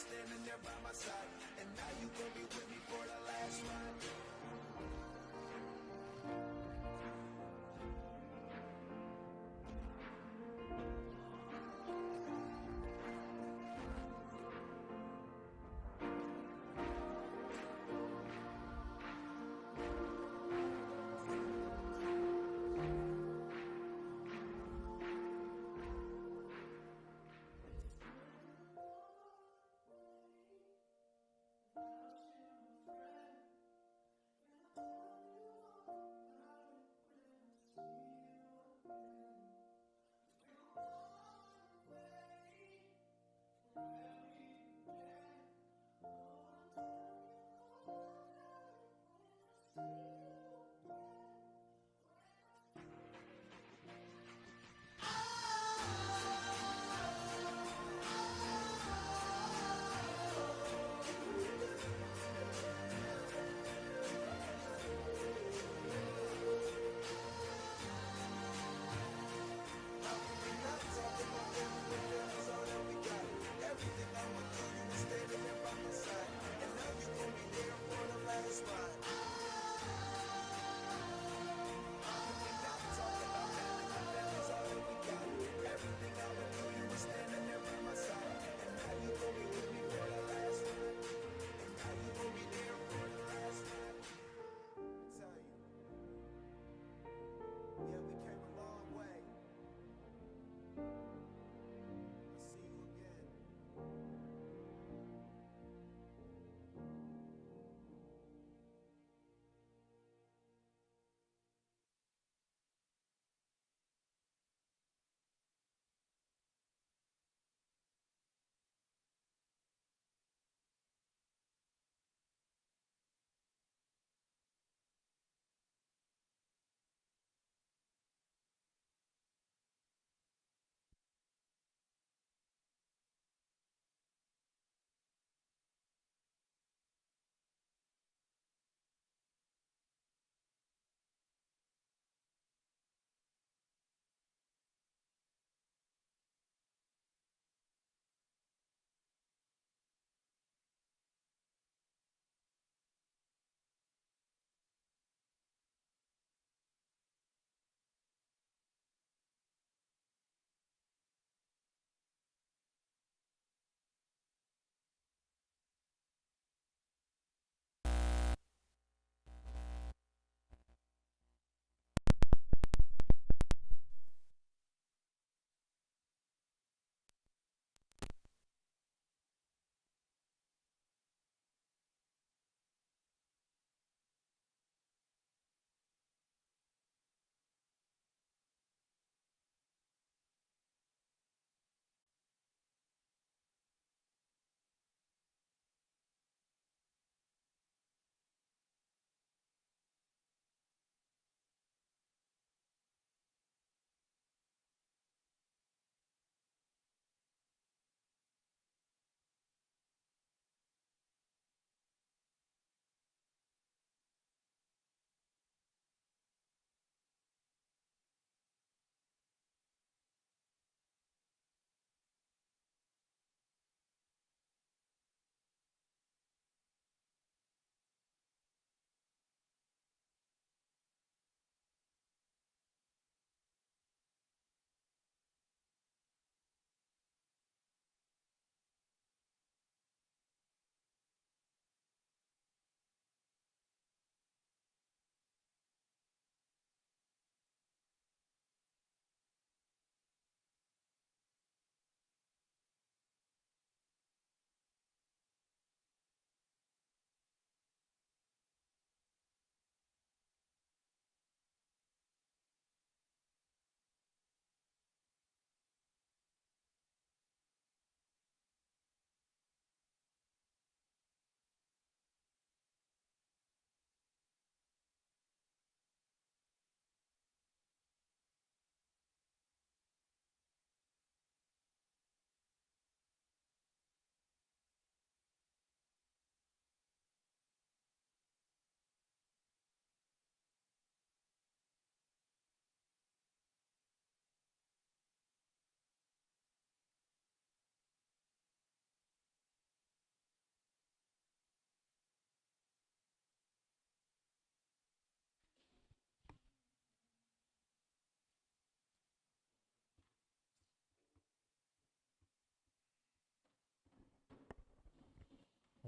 standing there by my side. And now you gon' be with me for the last ride.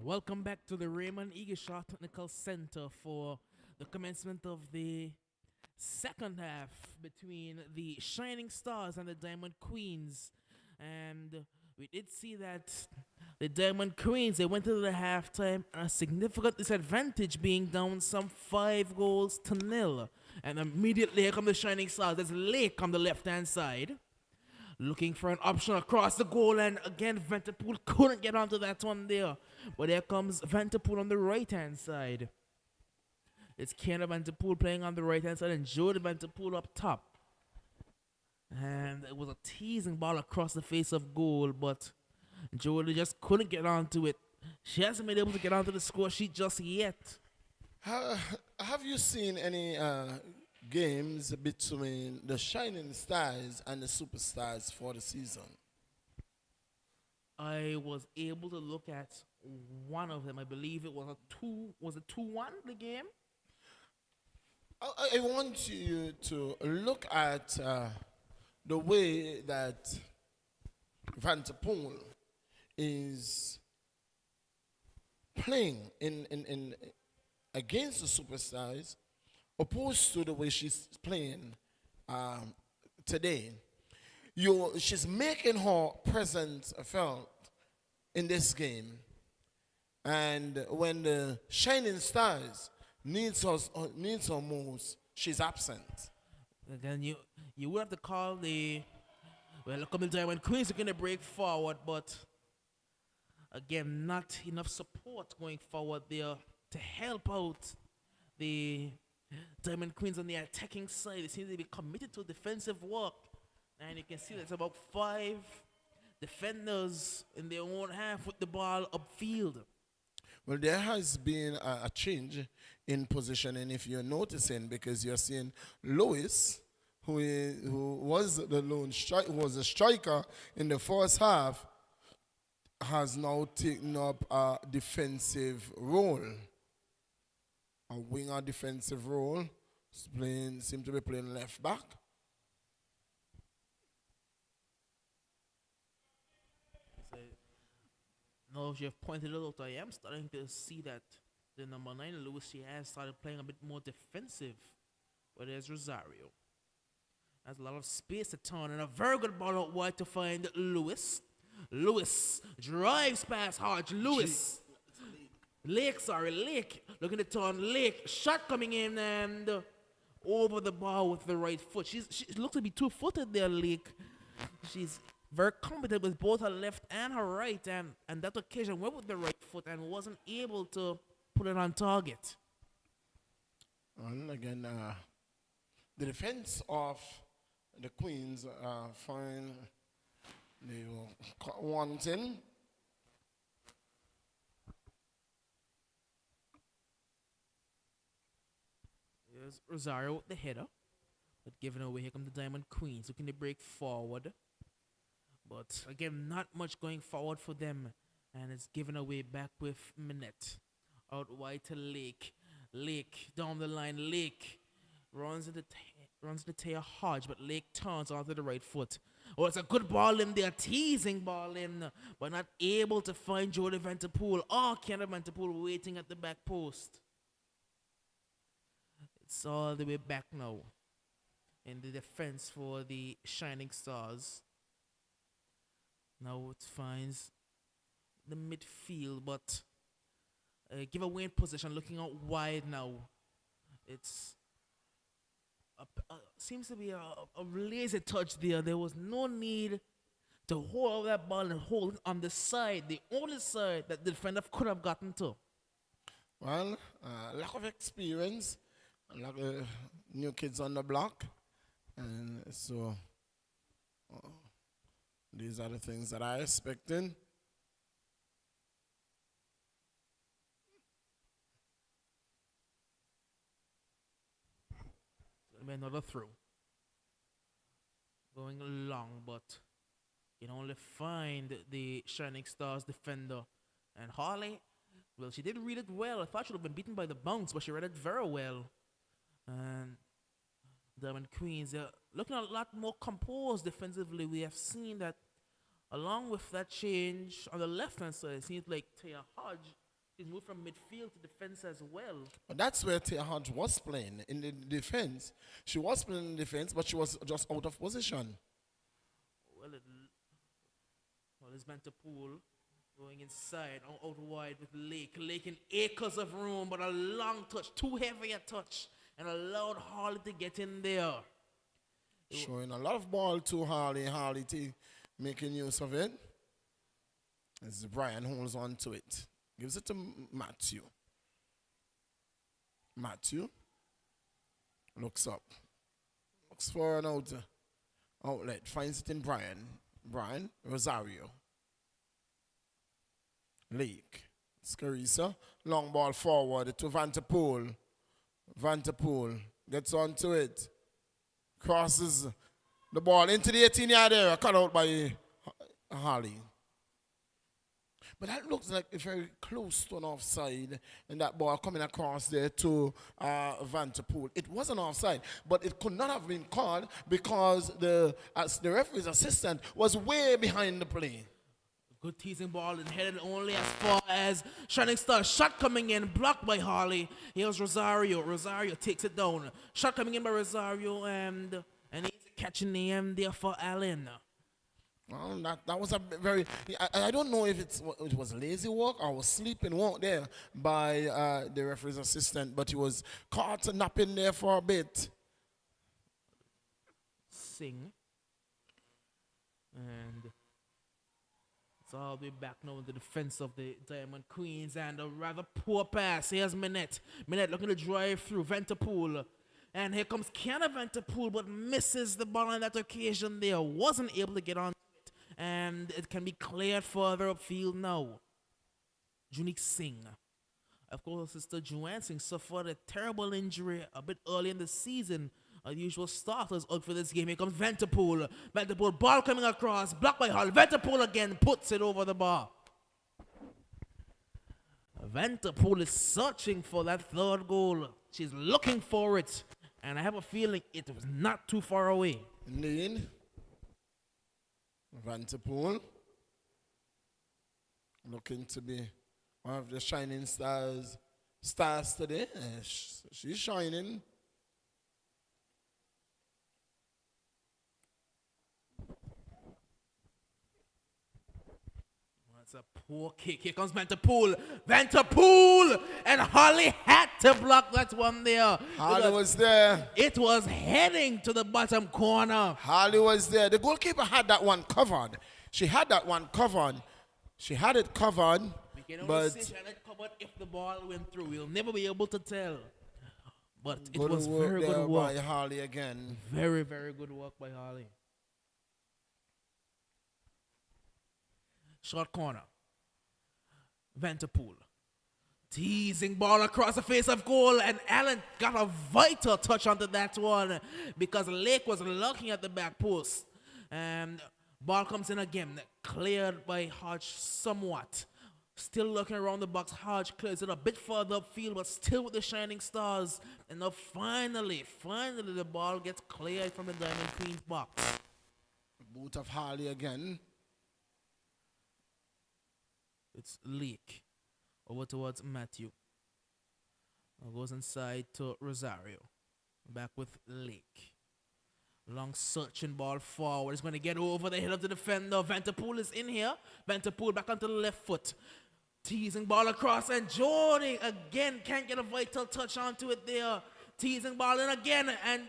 Welcome back to the Raymond Eagleshaw Technical Center for the commencement of the second half between the Shining Stars and the Diamond Queens. And we did see that the Diamond Queens, they went into the halftime at a significant disadvantage, being down some 5 goals to nil. And immediately here come the Shining Stars. There's Lake on the left-hand side, looking for an option across the goal, and again Vanterpool couldn't get onto that one there. But here comes Vanterpool on the right hand side. It's Kiana Vanterpool playing on the right hand side and Jordan Vanterpool up top. And it was a teasing ball across the face of goal, but Jordan just couldn't get onto it. She hasn't been able to get onto the score sheet just yet.
Have you seen any games between the Shining Stars and the Superstars for the season?
I was able to look at one of them. I believe it was a 2-1 the game?
I want you to look at the way that Vanterpool is playing in against the Superstars, opposed to the way she's playing today. She's making her presence felt in this game, and when the Shining Stars needs her most, she's absent.
Then you would have to call the look, the Diamond Queens are gonna break forward, but again, not enough support going forward there to help out the Diamond Queens on the attacking side. They seem to be committed to defensive work, and you can see there's about 5 defenders in their own half with the ball upfield.
Well, there has been a change in positioning, if you're noticing, because you're seeing Lewis, who was the who was a striker in the first half, has now taken up a defensive role, a winger defensive role. Seem to be playing left back.
Now, as you have pointed out, I am starting to see that the number 9, Lewis, she has started playing a bit more defensive. But there's Rosario. Has a lot of space to turn, and a very good ball out wide to find Lewis. Lewis drives past Hodge. Lewis. Lake. Looking to turn. Lake. Shot coming in and over the ball with the right foot. She looks to be two-footed there, Lake. She's very competent with both her left and her right, and that occasion went with the right foot and wasn't able to put it on target.
And again, the defense of the Queens find they were wanting.
Here's Rosario with the header, but giving away. Here come the Diamond Queens looking to break forward. But again, not much going forward for them. And it's given away back with Minette. Out wide to Lake. Lake down the line. Lake runs into Taya Hodge, but Lake turns onto the right foot. Oh, it's a good ball in there. Teasing ball in, but not able to find Jody Vanterpool. Oh, Kendra Vanterpool waiting at the back post. It's all the way back now in the defense for the Shining Stars. Now it finds the midfield, but give away in position, looking out wide now. It's seems to be a lazy touch there. There was no need to hold that ball and hold it on the side, the only side that the defender could have gotten to.
Well, lack of experience, lack of new kids on the block, and so these are the things that I expected.
Another throw. Going long, but you can only find the Shining Stars defender. And Harley, well, she did read it well. I thought she would have been beaten by the bounce, but she read it very well. And Diamond Queens, they're looking a lot more composed defensively. We have seen that along with that change on the left-hand side, it seems like Taya Hodge He's moved from midfield to defense as well.
But that's where Tia Hodge was playing in the defense. She was playing in defense, but she was just out of position.
Well, it's meant to pull. Going inside, out wide with Lake. Lake in acres of room, but a long touch, too heavy a touch, and allowed Harley to get in there.
Showing a lot of ball to Harley. Harley making use of it. As Brian holds on to it. Gives it to Matthew. Matthew looks up. Looks for an outlet. Finds it in Brian. Brian, Rosario. Lake. Scarissa. Long ball forward to Vanterpool. Vanterpool gets onto it. Crosses the ball into the 18-yard area. Cut out by Harley. But that looks like a very close to an offside. And that ball coming across there to Vanterpool. It was an offside, but it could not have been called because the referee's assistant was way behind the play.
Good teasing ball and headed only as far as Shining Star. Shot coming in, blocked by Harley. Here's Rosario. Rosario takes it down. Shot coming in by Rosario and he's catching the end there for Allen.
Well, that was a very... I don't know if it was lazy work or was sleeping work there by the referee's assistant, but he was caught napping there for a bit.
Sing. And... so I'll be back now in the defense of the Diamond Queens and a rather poor pass. Here's Minette. Minette looking to drive through Vanterpool. And here comes Kiana Vanterpool, but misses the ball on that occasion there. Wasn't able to get on it. And it can be cleared further upfield now. Junique Singh. Of course, Sister Joanne Singh suffered a terrible injury a bit early in the season. Unusual starters out for this game. Here comes Vanterpool. Vanterpool, ball coming across, blocked by Hall. Vanterpool again puts it over the bar. Vanterpool is searching for that third goal. She's looking for it. And I have a feeling it was not too far away.
Indeed. Vanterpool looking to be one of the shining stars today. She's shining.
That's a poor kick. Here comes Vanterpool. Vanterpool! And Holly had to block that one there.
Holly was there.
It was heading to the bottom corner.
Holly was there. The goalkeeper had that one covered. She had that one covered. She had it covered.
We can only
but
say she had it covered if the ball went through. We'll never be able to tell. But it
good
was
work
very
there
good work.
by Holly again.
Very, very good work by Holly. Short corner. Vanterpool. Teasing ball across the face of goal, and Allen got a vital touch onto that one because Lake was looking at the back post. And ball comes in again, cleared by Hodge somewhat. Still looking around the box, Hodge clears it a bit further upfield, but still with the Shining Stars. And now finally the ball gets cleared from the Diamond Queen's box.
Boot of Holly again.
It's Lake. Over towards Matthew. Goes inside to Rosario. Back with Lake. Long searching ball forward. He's going to get over the head of the defender. Vanterpool is in here. Vanterpool back onto the left foot. Teasing ball across, and Jordy again can't get a vital touch onto it there. Teasing ball in again, and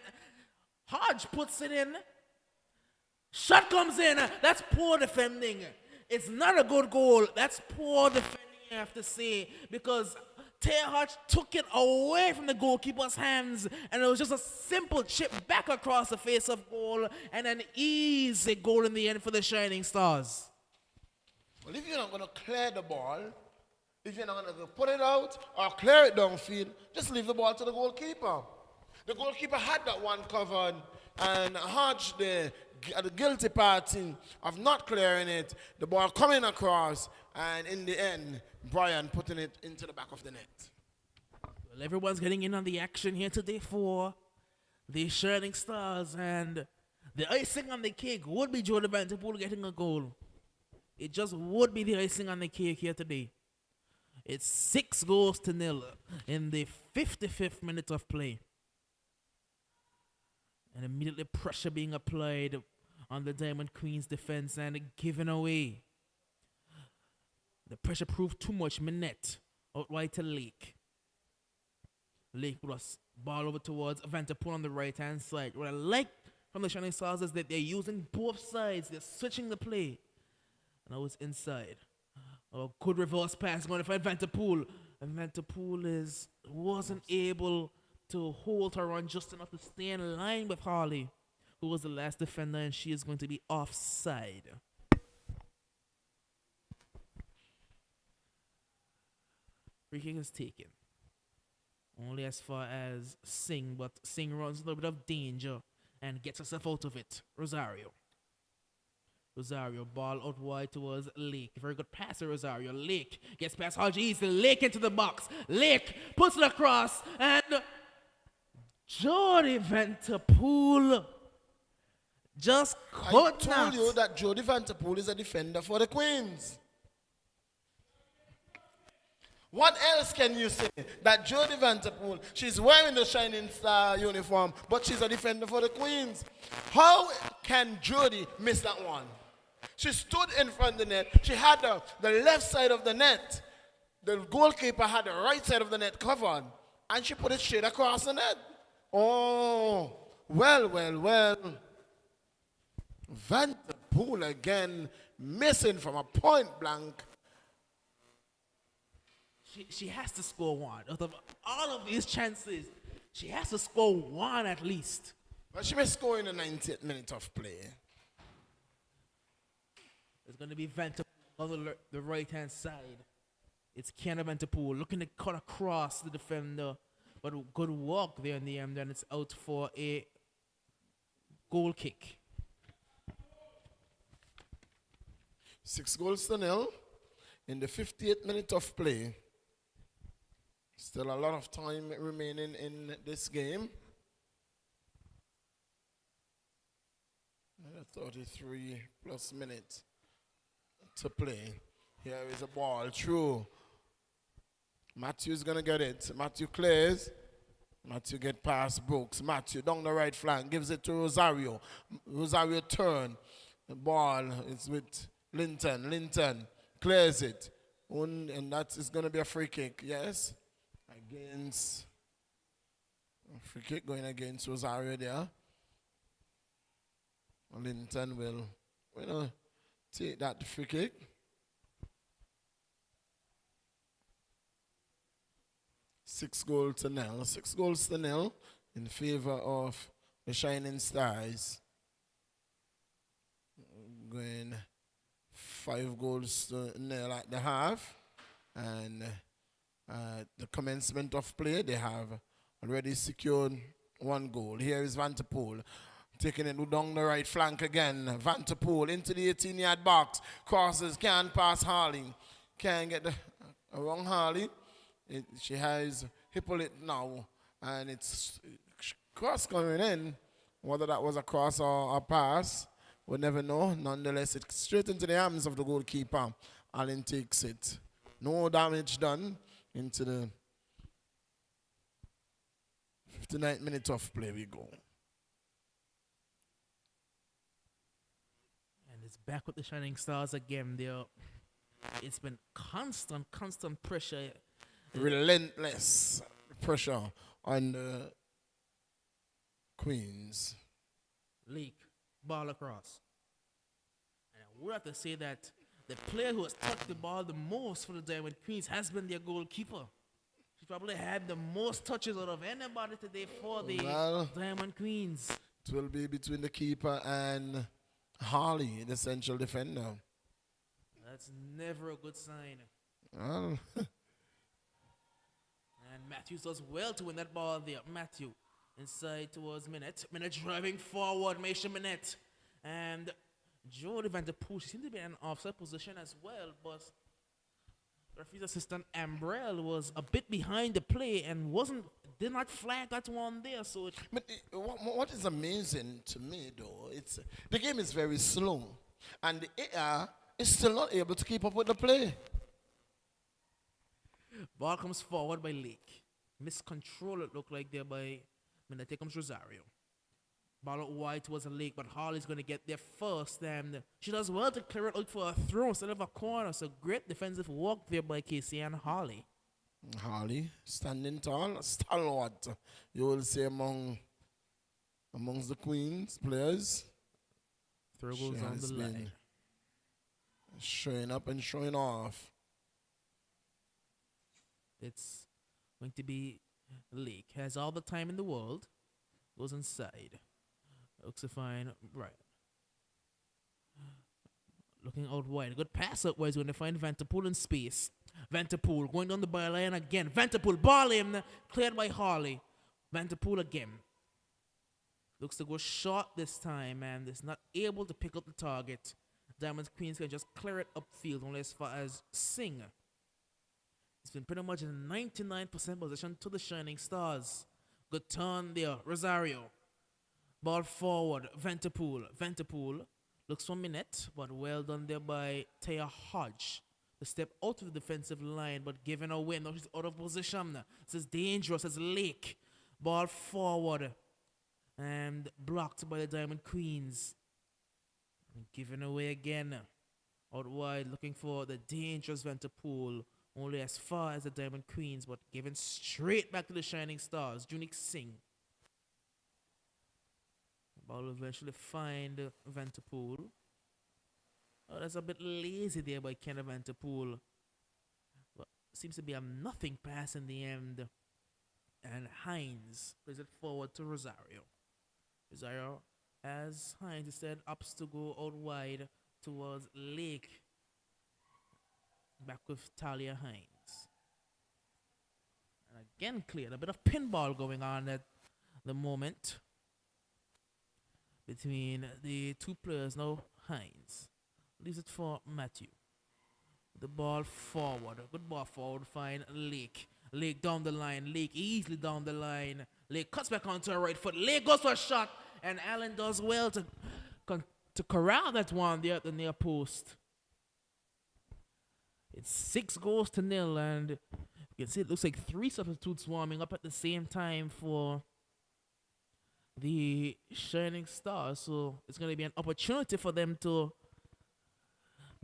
Hodge puts it in. Shot comes in. That's poor defending. It's not a good goal. That's poor defending, I have to say, because Taya Hodge took it away from the goalkeeper's hands, and it was just a simple chip back across the face of goal, and an easy goal in the end for the Shining Stars.
Well, if you're not going to clear the ball, if you're not going to put it out or clear it downfield, just leave the ball to the goalkeeper. The goalkeeper had that one covered, and Hodge, the guilty party of not clearing it, the ball coming across, and in the end, Brian putting it into the back of the net.
Well, everyone's getting in on the action here today for the Shining Stars, and the icing on the cake would be Jordan Vanterpool getting a goal. It just would be the icing on the cake here today. It's 6 goals to 0 in the 55th minute of play. And immediately pressure being applied on the Diamond Queen's defense and given away. The pressure proved too much. Minette out wide to Lake. Lake was ball over towards Vanderpool on the right hand side. What I like from the Shining Stars is that they're using both sides. They're switching the play. And I was inside. A good reverse pass going to find Vanderpool. And Vanderpool wasn't able to hold her on just enough to stay in line with Harley, who was the last defender, and she is going to be offside. Free kick is taken. Only as far as Singh, but Singh runs a little bit of danger and gets herself out of it. Rosario, ball out wide towards Lake. Very good pass to Rosario. Lake gets past Haji Easton. Lake into the box. Lake puts it across, and Jody Vanderpool just could
I
not.
told you that Jody Vanderpool is a defender for the Queens. What else can you say? That Jody Vanderpool, she's wearing the Shining Star uniform, but she's a defender for the Queens. How can Jody miss that one? She stood in front of the net. She had the left side of the net. The goalkeeper had the right side of the net covered. And she put it straight across the net. Oh, well. Vanderpool again missing from a point blank.
She has to score one. Out of all of these chances, she has to score one at least.
But she may score in the 90th minute of play.
It's going to be Vanderpool on the right-hand side. It's Kiana Vanderpool looking to cut across the defender. But a good walk there in the end, and it's out for a goal kick.
6-0 in the 58th minute of play. Still a lot of time remaining in this game. 33 plus minutes to play. Here is a ball through. Matthew's going to get it. Matthew clears. Matthew get past Brooks. Matthew down the right flank. Gives it to Rosario. Rosario turn. The ball is with Linton. Linton clears it. And that is going to be a free kick. Yes. Against. Free kick going against Rosario there. Linton will take that free kick. 6-0. 6-0 in favor of the Shining Stars. Going 5-0 at the half. And the commencement of play, they have already secured 1 goal. Here is Vanderpool. Taking it down the right flank again. Vanderpool into the 18-yard box. Crosses, can't pass Harley. Can't get around Harley. She has Hippolyte now. And it's cross coming in. Whether that was a cross or a pass, we'll never know. Nonetheless, it's straight into the arms of the goalkeeper. Allen takes it. No damage done into the 59th minute of play we go.
It's back with the Shining Stars again. It's been constant pressure.
Relentless pressure on the Queens.
Leak, ball across. And I would have to say that the player who has touched the ball the most for the Diamond Queens has been their goalkeeper. She probably had the most touches out of anybody today for the Diamond Queens.
It will be between the keeper and Harley, the central defender.
That's never a good sign.
Well.
And Matthews does well to win that ball there. Matthew inside towards Minette. Minette driving forward. Maisha Minette. And Jody Vanderpool seemed to be in an offside position as well, but referee's assistant Ambrell was a bit behind the play and did not flag that one there. So
but what is amazing to me though, it's the game is very slow, and the AR is still not able to keep up with the play.
Ball comes forward by Lake. Miscontrol it looked like there by Minute. Here comes Rosario. Ball out wide towards the Lake, but Harley's going to get there first. And she does well to clear it out for a throw instead of a corner. So great defensive work there by Casey and Harley.
Harley, standing tall, stalwart, you will say amongst the Queens players.
Throw
She
goes on
has
the
been
line.
showing up and showing off.
It's going to be Lake. Has all the time in the world. Goes inside. Looks to find Brian. Looking out wide. Good pass out wide. Going to find Vanterpool in space. Vanterpool going down the byline again. Vanterpool ball in. Cleared by Harley. Vanterpool again. Looks to go short this time and is not able to pick up the target. Diamond Queens can just clear it upfield only as far as Singh. It's been pretty much in 99% possession to the Shining Stars. Good turn there. Rosario. Ball forward. Vanterpool. Vanterpool looks for Minette, but well done there by Taya Hodge. To step out of the defensive line, but giving away. Now she's out of position. This is dangerous as Lake. Ball forward. And blocked by the Diamond Queens. And given away again. Out wide, looking for the dangerous Vanterpool. Only as far as the Diamond Queens, but given straight back to the Shining Stars. Junik Singh. Ball will eventually find Vanterpool. Oh, that's a bit lazy there by Ken Vanterpool. But seems to be a nothing pass in the end. And Hines plays it forward to Rosario. Rosario, as Hines instead, opts to go out wide towards Lake. Back with Talia Hines. And again cleared. A bit of pinball going on at the moment between the two players. Now Hines leaves it for Matthew. The ball forward. A good ball forward. Find Lake. Lake down the line. Lake easily down the line. Lake cuts back onto her right foot. Lake goes for a shot. And Allen does well to corral that one there at the near post. It's 6-0, and you can see it looks like 3 substitutes warming up at the same time for the Shining Stars. So it's going to be an opportunity for them to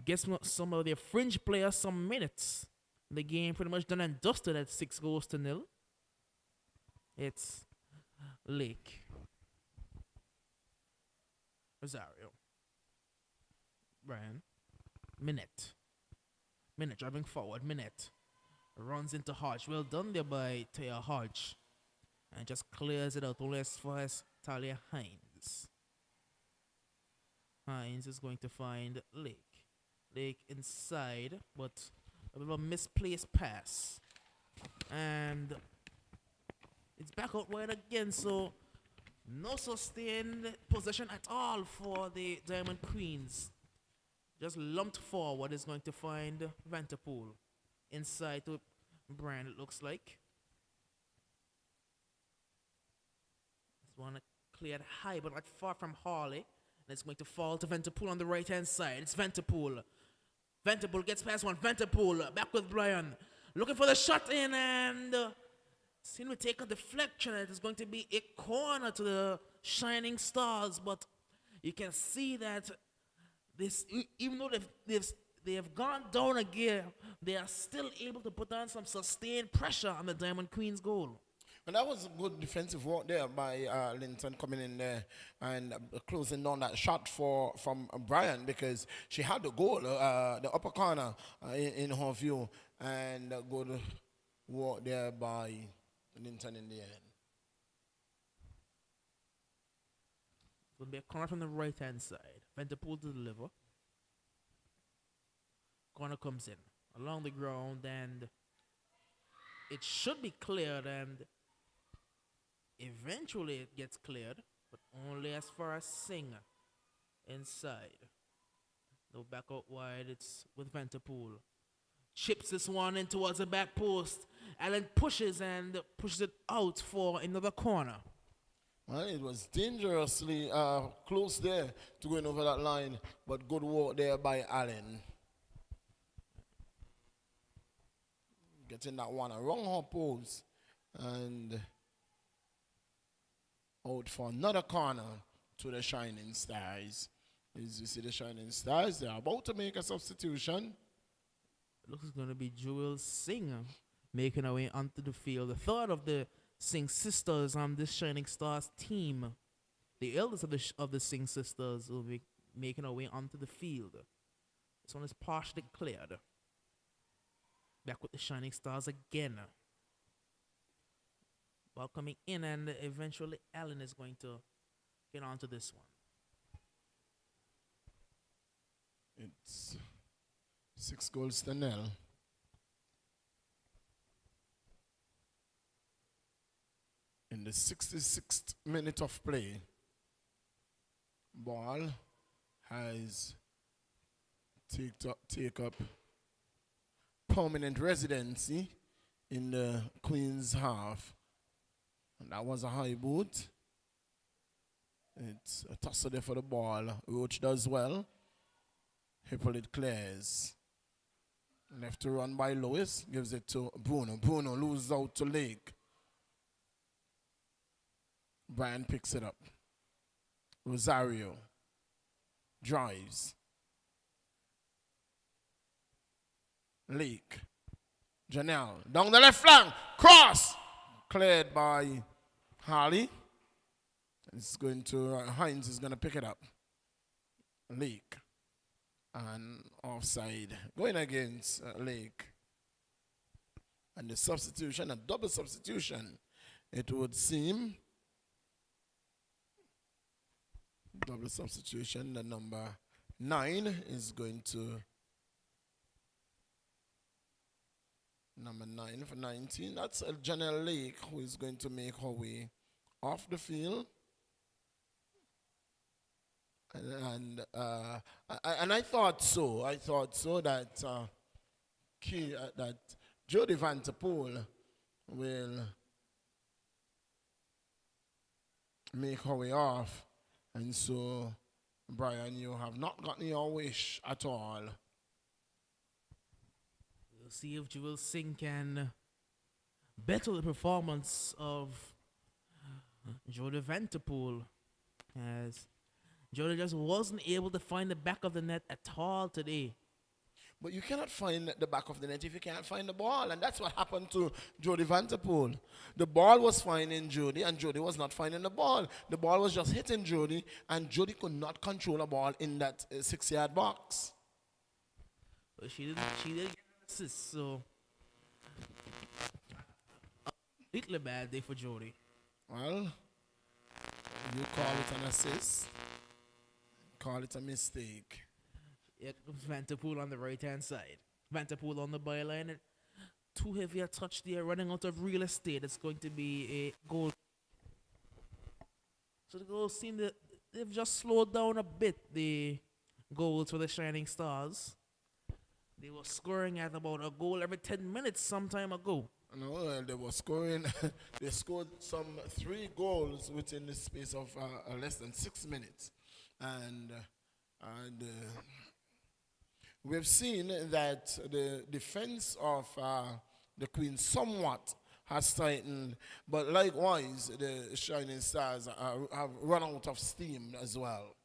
get some of their fringe players some minutes. The game pretty much done and dusted at 6-0. It's Lake. Rosario. Brian. Minette driving forward. Minette runs into Hodge. Well done there by Taya Hodge. And just clears it out only as far as Talia Hines. Hines is going to find Lake. Lake inside, but a bit of a misplaced pass. And it's back out wide again, so no sustained possession at all for the Diamond Queens. Just lumped forward is going to find Vanterpool. Inside to Brian, it looks like. This one cleared high, but not far from Harley. And it's going to fall to Vanterpool on the right-hand side. It's Vanterpool. Vanterpool gets past one. Vanterpool back with Brian. Looking for the shot in, and seem to take a deflection. It is going to be a corner to the Shining Stars, but you can see that this, even though they have gone down a gear, they are still able to put on some sustained pressure on the Diamond Queen's goal.
And that was a good defensive work there by Linton coming in there and closing down that shot from Brian, because she had the goal, the upper corner in her view, and a good work there by Linton in the end.
It's going to be a corner from the right-hand side. Vanterpool to deliver. Corner comes in along the ground, and it should be cleared, and eventually it gets cleared, but only as far as Singh inside. No back out wide, it's with Vanterpool. Chips this one in towards the back post. Allen pushes it out for another corner.
Well, it was dangerously close there to going over that line, but good work there by Allen. getting that one around her post and out for another corner to the Shining Stars. As you see the Shining Stars, they're about to make a substitution.
Looks like it's going to be Jewel Singh making her way onto the field. The third of the Singh sisters on this Shining Stars team. The eldest of the Singh sisters will be making her way onto the field. This one is partially cleared. Back with the Shining Stars again. Ball coming in, and eventually Allen is going to get onto this one.
It's 6-0. In the 66th minute of play, ball has take up permanent residency in the Queen's half. And that was a high boot. It's a tussle there for the ball. Roach does well. Hippolyte clears. Left to run by Lewis. Gives it to Bruno. Bruno loses out to Lake. Brian picks it up. Rosario drives. Lake. Janelle down the left flank. Cross. Cleared by Harley. It's going to, Hines is going to pick it up. Lake. And offside. Going against Lake. And the substitution, a double substitution, it would seem. Double substitution. The number 9 is going to. Number 9 for 19. That's Janelle Lake, who is going to make her way off the field. And I thought so. I thought so that that Jodie Vanterpool will make her way off. And so, Brian, you have not gotten your wish at all.
We'll see if Jewel Singh can better the performance of Jodie Vanterpool, as Jodie just wasn't able to find the back of the net at all today.
But you cannot find the back of the net if you can't find the ball. And that's what happened to Jodie Vanterpool. The ball was finding Jodie, and Jodie was not finding the ball. The ball was just hitting Jodie, and Jodie could not control a ball in that 6-yard box.
But she did get an assist, so a little bad day for Jodie.
Well, you call it an assist, call it a mistake.
Here comes Vanterpool on the right-hand side. Vanterpool on the byline. Too heavy a touch there, running out of real estate. It's going to be a goal. So the goals seem that they've just slowed down a bit, the goals for the Shining Stars. They were scoring at about a goal every 10 minutes some time ago.
No, they were scoring. They scored some 3 goals within the space of less than 6 minutes. And we've seen that the defense of the Queen somewhat has tightened, but likewise the Shining Stars have run out of steam as well.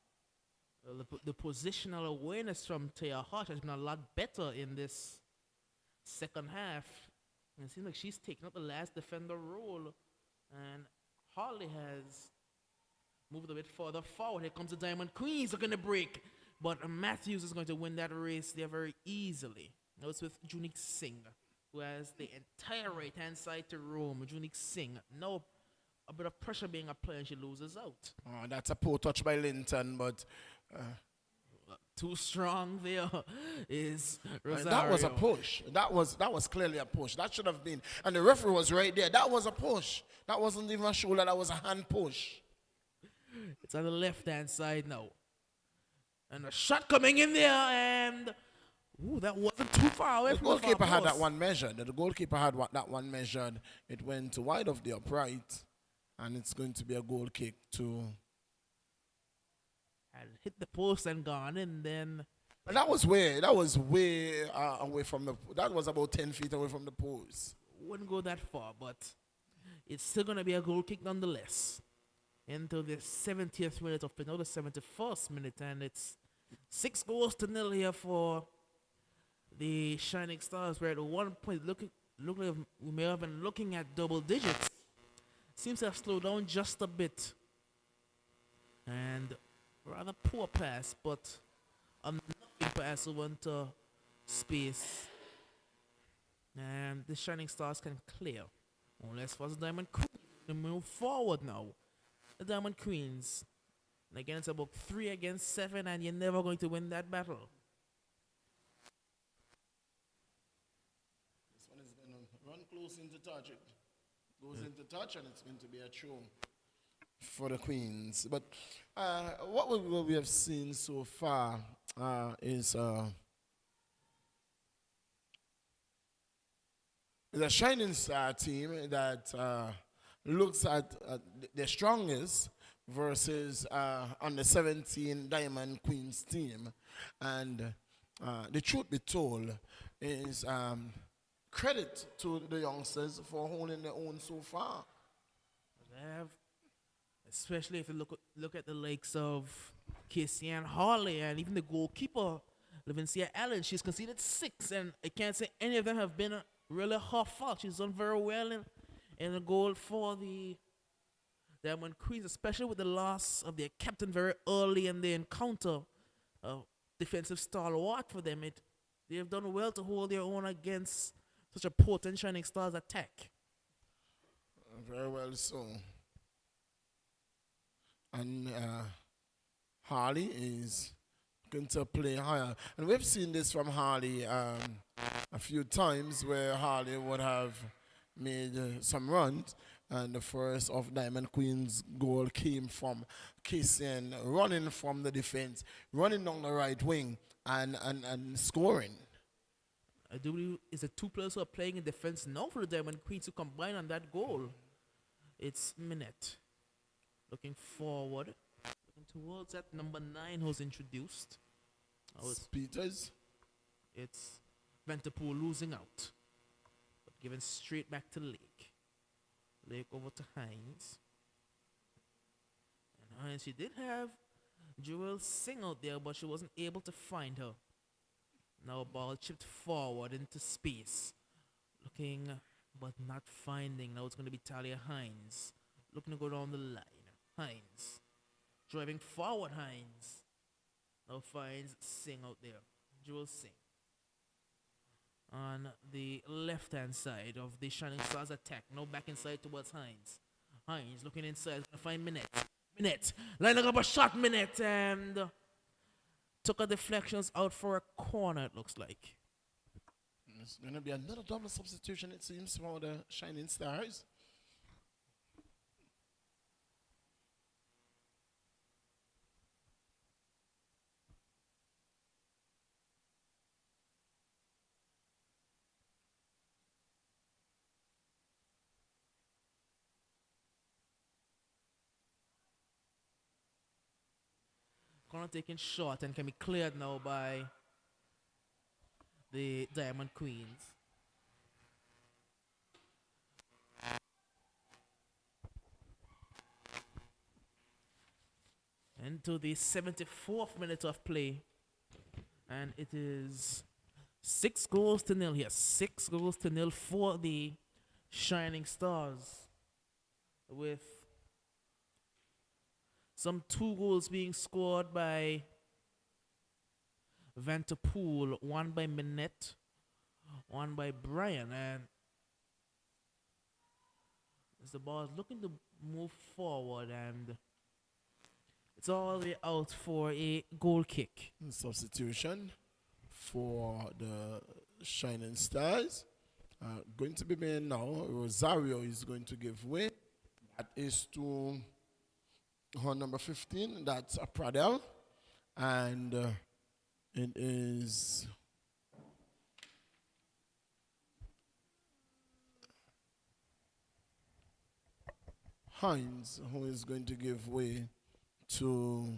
Well, the positional awareness from Taya Hart has been a lot better in this second half. And it seems like she's taken up the last defender role, and Harley has moved a bit further forward. Here comes the Diamond Queens looking to break. But Matthews is going to win that race there very easily. Now it's with Junique Singh, who has the entire right-hand side to roam. Junique Singh, now a bit of pressure being applied, and she loses out.
Oh, that's a poor touch by Linton, but
too strong there is Rosario.
that was a push. That was clearly a push. That should have been. And the referee was right there. That was a push. That wasn't even a shoulder. That was a hand push.
It's on the left-hand side now. And a shot coming in there, and that wasn't too far away
the
from
goalkeeper had that one measured. The goalkeeper had that one measured. It went wide of the upright, and it's going to be a goal kick to.
Had hit the post and gone, and then
And that was way away from the, that was about 10 feet away from the post.
Wouldn't go that far, but it's still going to be a goal kick nonetheless. Into the 70th minute of play, now the 71st minute, and it's 6 goals to 0 here for the Shining Stars. We're at 1 point, look like we may have been looking at double digits. Seems to have slowed down just a bit. And rather poor pass, but a nothing pass over into space. And the Shining Stars can clear. Unless for the Diamond Queens to move forward now. The Diamond Queens. And again, it's about 3 against 7, and you're never going to win that battle.
This one is going to run close into touch. It goes into touch, and it's going to be a throw for the Queens. But what we have seen so far is a Shining Star team that looks at the strongest versus on the 17 Diamond Queens team. And the truth be told is credit to the youngsters for holding their own so far.
They have, especially if you look at the likes of Casey and Harley and even the goalkeeper, Levincia Allen. She's conceded 6, and I can't say any of them have been really her fault. She's done very well in the goal for the Diamond Queens, especially with the loss of their captain very early in the encounter. Defensive stalwart for them. They have done well to hold their own against such a potent Shining Stars attack.
Very well so. And Harley is going to play higher. And we've seen this from Harley a few times where Harley would have made some runs. And the first of Diamond Queen's goal came from Kissian running from the defense, running down the right wing and scoring.
I do believe it's the 2 players who are playing in defense now for the Diamond Queens to combine on that goal. It's Minette looking forward, looking towards that number 9 who's introduced.
Peters.
It's Vanterpool losing out, but given straight back to Lake. Lake over to Hines. And Hines, she did have Jewel Singh out there, but she wasn't able to find her. Now ball chipped forward into space. Looking, but not finding. Now it's going to be Talia Hines. Looking to go down the line. Hines. Driving forward, Hines. Now finds Singh out there. Jewel Singh. On the left-hand side of the Shining Stars attack. Now back inside towards Hines. Hines looking inside. Going to find Minette. Minette. Lining up a shot, Minette. And took her deflections out for a corner, it looks like.
It's going to be another double substitution, it seems, for the Shining Stars.
Corner taken short and can be cleared now by the Diamond Queens. Into the 74th minute of play. And it is 6 goals to 0 here. 6 goals to 0 for the Shining Stars. With some 2 goals being scored by Vanterpool, 1 by Minette, 1 by Brian. And as the ball is looking to move forward, and it's all the way out for a goal kick.
Substitution for the Shining Stars. Going to be made now. Rosario is going to give way. That is to her number 15. That's a Pradel. And it is Hines who is going to give way to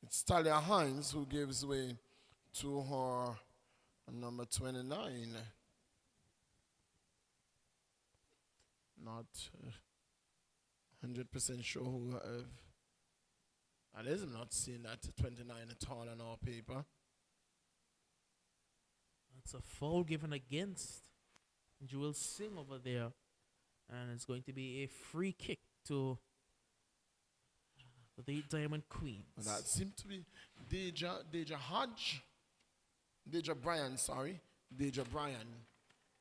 It's Talia Hines who gives way to her number 29. Not 100% sure who I is not seeing that 29 at all on our paper.
That's a foul given against Jewel Singh over there. And it's going to be a free kick to the Diamond Queens.
That seemed to be Deja Hodge. Deja Bryan, sorry. Deja Bryan,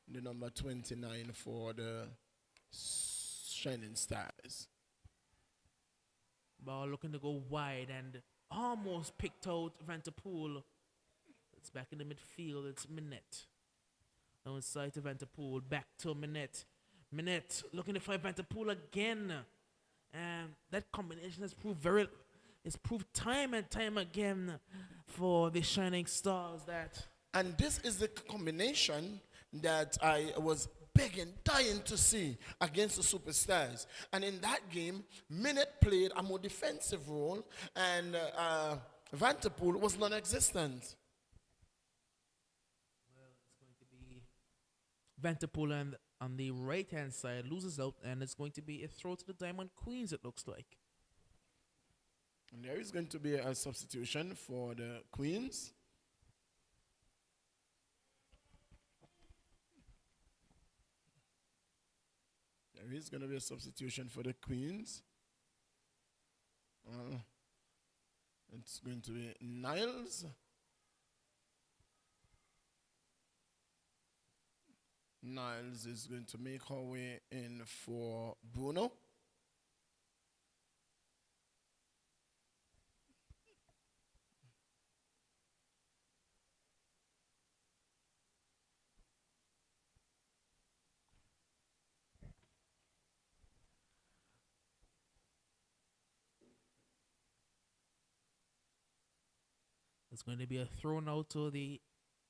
the number 29 for the Shining Stars.
Ball looking to go wide and almost picked out Vanterpool. It's back in the midfield. It's Minette. Now inside to Vanterpool. Back to Minette. Minette looking to find Vanterpool again. And that combination has proved time and time again for the Shining Stars that.
And this is the combination that I was begging, dying to see against the Superstars. And in that game, Minute played a more defensive role, and Vanterpool was non-existent.
Well, it's going to be Vanterpool and on the right-hand side loses out, and it's going to be a throw to the Diamond Queens, it looks like.
And there is going to be a substitution for the Queens. There is going to be a substitution for the Queens. It's going to be Niles. Niles is going to make her way in for Bruno.
It's going to be a throw now to the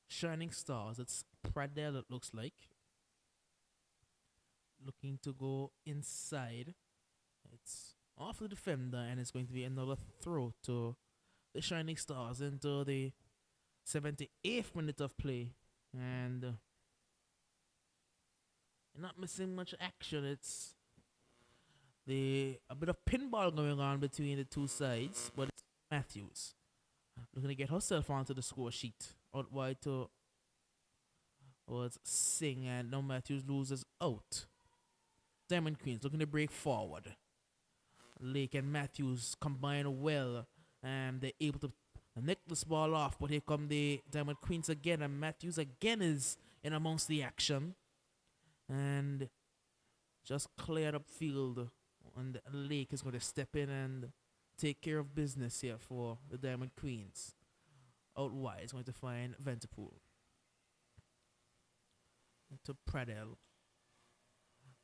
Shining Stars. It's Pradell, it looks like. Looking to go inside. It's off the defender, and it's going to be another throw to the Shining Stars into the 78th minute of play. And you're not missing much action. It's a bit of pinball going on between the two sides, but it's Matthews looking to get herself onto the score sheet. Out wide to was Singh, and now Matthews loses out. Diamond Queens looking to break forward. Lake and Matthews combine well, and they're able to nick this ball off, but here come the Diamond Queens again, and Matthews again is in amongst the action. And just cleared up field, and Lake is going to step in and take care of business here for the Diamond Queens. Out wide, is going to find Vanterpool. To Pradell.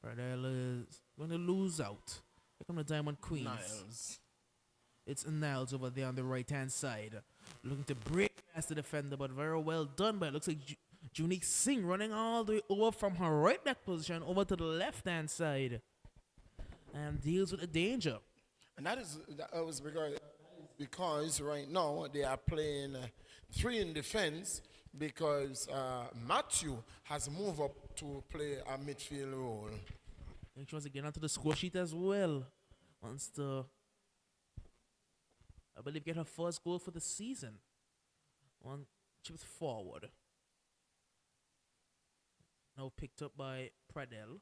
Pradell is going to lose out. Here come the Diamond Queens.
Niles.
It's Niles over there on the right-hand side. Looking to break past the defender, but very well done. But it looks like Junique Singh running all the way over from her right back position over to the left-hand side. And deals with the danger.
And that was because right now they are playing 3 in defense because Matthew has moved up to play a midfield role.
I think she wants to get onto the score sheet as well. Wants to, I believe, get her first goal for the season. One chips forward. Now picked up by Pradell.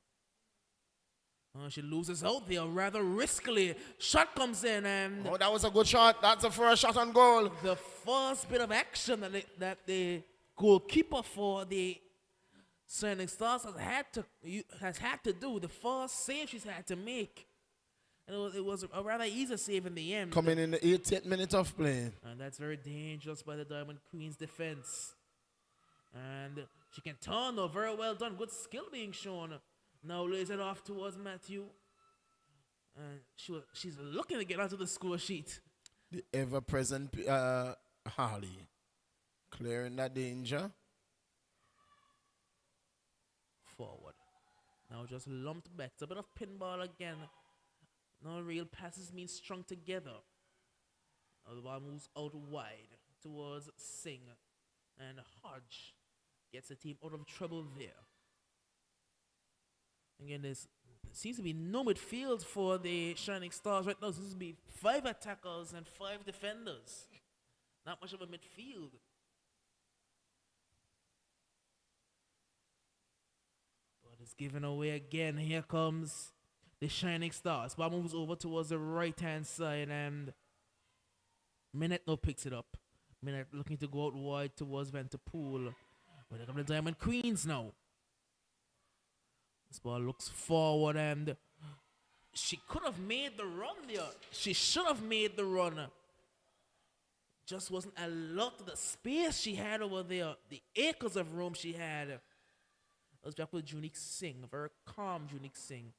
She loses out there rather riskily. Shot comes in, and
Oh, that was a good shot. That's the first shot on goal.
the first bit of action that the goalkeeper for the Shining Stars has had to do. The first save she's had to make. And it was a rather easy save in the end.
Coming in the 80th minute of play.
And that's very dangerous by the Diamond Queen's defense. And she can turn, though. Very well done. Good skill being shown. Now lays it off towards Matthew. And she's looking to get onto the score sheet.
The ever-present Harley. Clearing that danger.
Forward. Now just lumped back. It's a bit of pinball again. No real passes being strung together. The ball moves out wide towards Singh. And Hodge gets the team out of trouble there. Again, there's seems to be no midfield for the Shining Stars right now. Seems to be 5 attackers and 5 defenders. Not much of a midfield. But it's given away again. Here comes the Shining Stars. Ball moves over towards the right-hand side, and Minute now picks it up. Minute looking to go out wide towards Vanterpool. But they come the Diamond Queens now. This ball looks forward, and she could have made the run there. She should have made the run. Just wasn't a lot of the space she had over there. The acres of room she had. It was back with Unique Singh. Very calm Unique Singh.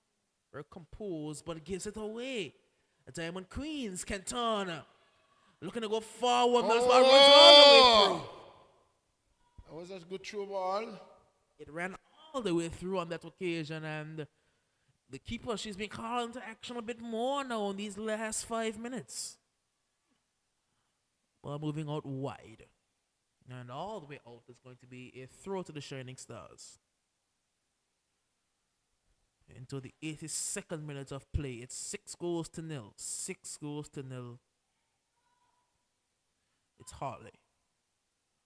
Very composed, but it gives it away. The Diamond Queens can turn. Looking to go forward. This ball runs all the way through.
That was a good through ball.
It ran all the way through on that occasion, and the keeper, she's been called into action a bit more now in these last 5 minutes. Ball moving out wide. And all the way out is going to be a throw to the Shining Stars. Into the 82nd minute of play. It's 6-0. 6-0. It's Hartley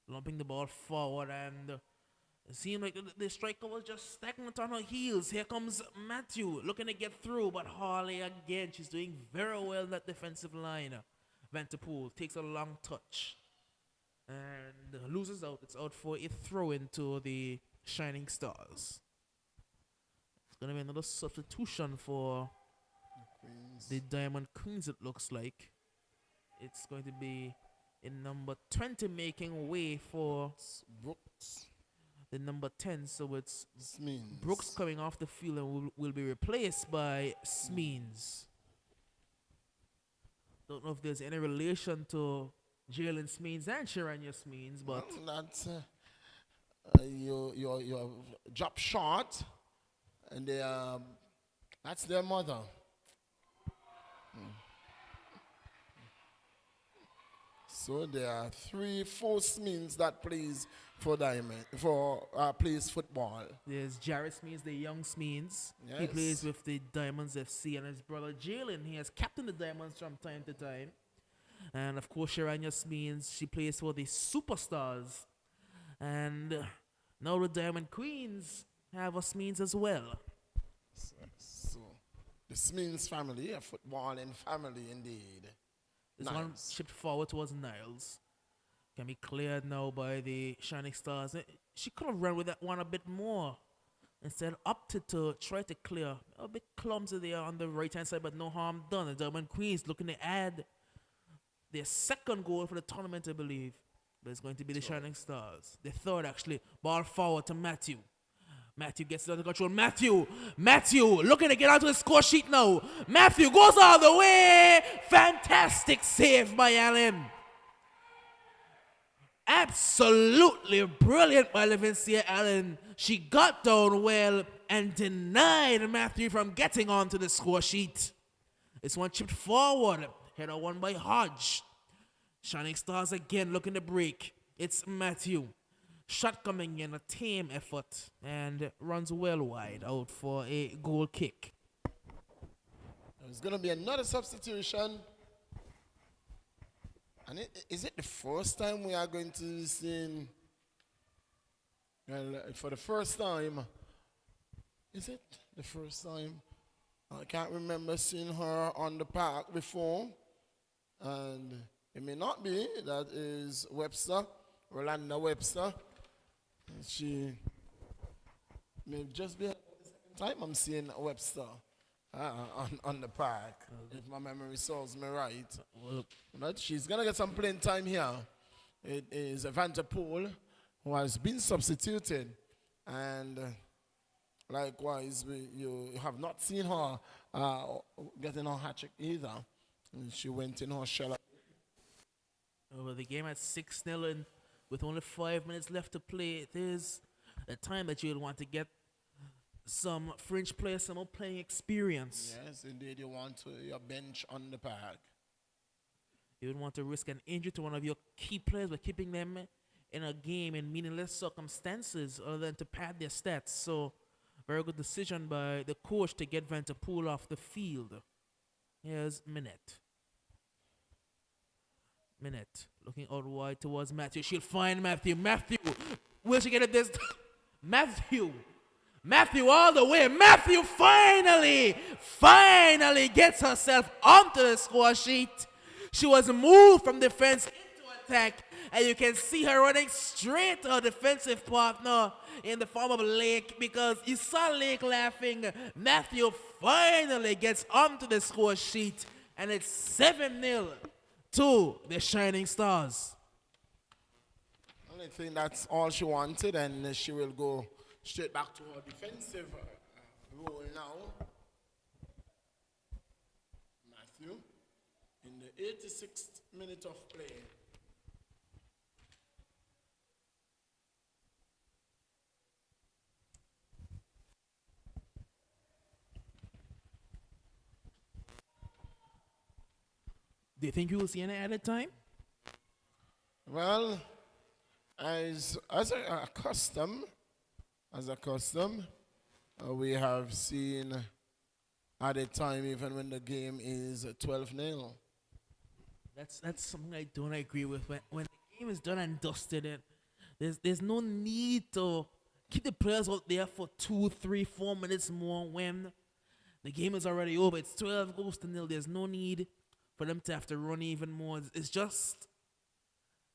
lumping the ball forward, and it seemed like the striker was just stagnant on her heels. Here comes Matthew looking to get through, but Harley again, she's doing very well in that defensive line. Vanterpool takes a long touch and loses out. It's out for a throw into the Shining Stars. It's going to be another substitution for the Diamond Queens, it looks like. It's going to be in number 20 making way for
Brooks.
the number 10. So it's
Smeens.
Brooks coming off the field and will be replaced by Smeens. Don't know if there's any relation to Jalen Smeens and Sharanya Smeens, but
Well, that's you drop short, and they that's their mother. So there are 3-4 Smeens that plays for Diamond plays football.
there's Jarrett Smeens, the young Smeens. He
Yes.
plays with the Diamonds FC, and his brother Jalen, he has captained the Diamonds from time to time. And of course, Sharanya Smeens, she plays for the Superstars. And now the Diamond Queens have a Smeens as well.
So the Smeens family, a footballing family indeed.
This one
Nice.
shipped forward towards Niles. Can be cleared now by the Shining Stars. She could have run with that one a bit more. Instead, opted to try to clear. A bit clumsy there on the right-hand side, but no harm done. The Diamond Queens looking to add their second goal for the tournament, I believe. But it's going to be the Shining Stars. The third, actually. Ball forward to Matthew. Matthew gets it under control. Matthew looking to get onto the score sheet now. Matthew goes all the way. Fantastic save by Allen. Absolutely brilliant by Levincia Allen. She got down well and denied Matthew from getting onto the score sheet. This one chipped forward. Header won by Hodge. Shining Stars again looking to break. It's Matthew. Shot coming in, a tame effort, and runs well wide out for a goal kick.
There's going to be another substitution. And is it the first time we are going to see, well, for the first time, is it the first time? I can't remember seeing her on the park before. And it may not be. That is Webster, Rolanda Webster. She may just be the second time I'm seeing Webster on the park, if my memory serves me right. But she's going to get some playing time here. It is Vanterpool who has been substituted. And likewise, you have not seen her getting her hat trick either. And she went in her shell.
Over the game at 6-0 and with only 5 minutes left to play, it is a time that you would want to get some French players, some more playing experience.
Yes, indeed, you want your bench on the park.
You would want to risk an injury to one of your key players by keeping them in a game in meaningless circumstances other than to pad their stats. So, very good decision by the coach to get Van Pool off the field. Here's Minette. Minette looking out wide towards Matthew. She'll find Matthew. Matthew, where'd she get it this? Matthew. Matthew all the way. Matthew finally gets herself onto the score sheet. She was moved from defense into attack, and you can see her running straight to her defensive partner in the form of Lake, because you saw Lake laughing. Matthew finally gets onto the score sheet, and it's 7-0 to the Shining Stars.
I think that's all she wanted, and she will go straight back to her defensive role now. Matthew, in the 86th minute of play.
Do you think you will see any added time?
Well, as a custom, we have seen added time even when the game is 12-0.
That's something I don't agree with. When the game is done and dusted, there's no need to keep the players out there for 2, 3, 4 minutes more when the game is already over. It's 12 goals to nil. There's no need for them to have to run even more. It's just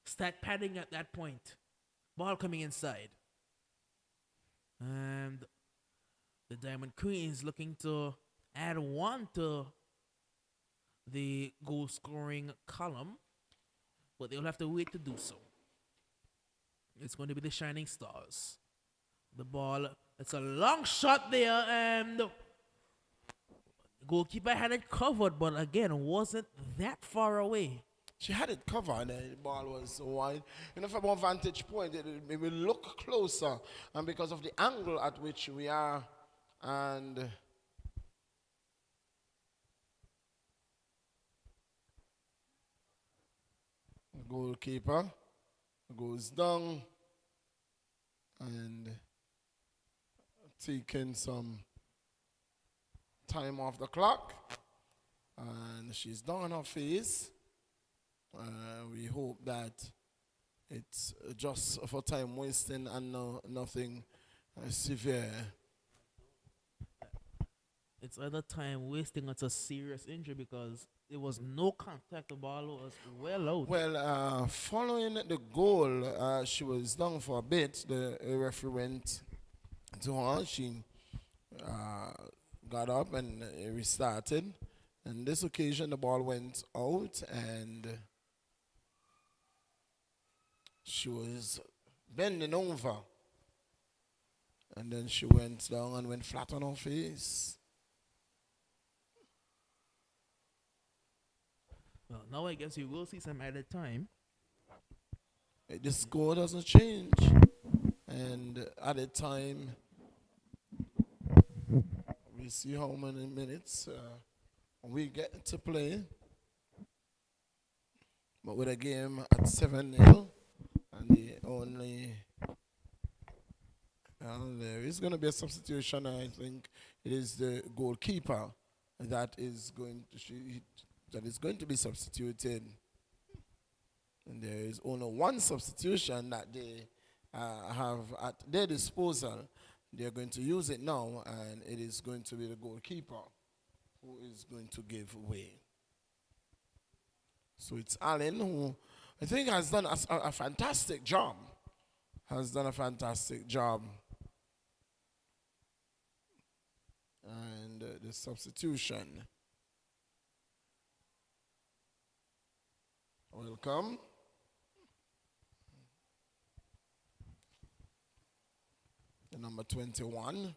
start padding at that point. Ball coming inside. And the Diamond Queens looking to add one to the goal scoring column, but they'll have to wait to do so. It's going to be the Shining Stars. The ball, it's a long shot there, and the goalkeeper had it covered, but again, wasn't that far away.
She had it covered, the ball was wide. From a vantage point, it will look closer, and because of the angle at which we are, and the goalkeeper goes down and taking some time off the clock, and she's down on her face. We hope that it's just for time wasting and nothing severe.
It's either time wasting or it's a serious injury, because there was no contact. The ball was well out.
Well, following the goal, she was down for a bit. The referee went to her. She got up and restarted. And this occasion, the ball went out, and she was bending over. And then she went down and went flat on her face.
Well, now I guess you will see some added time.
The score doesn't change. And at the time, we see how many minutes we get to play. But with a game at 7-0, and the only, there is going to be a substitution. I think it is the goalkeeper that is going to be substituted. And there is only one substitution that they have at their disposal. They're going to use it now, and it is going to be the goalkeeper who is going to give way. So it's Allen, who I think has done a fantastic job. And the substitution will come. The number 21.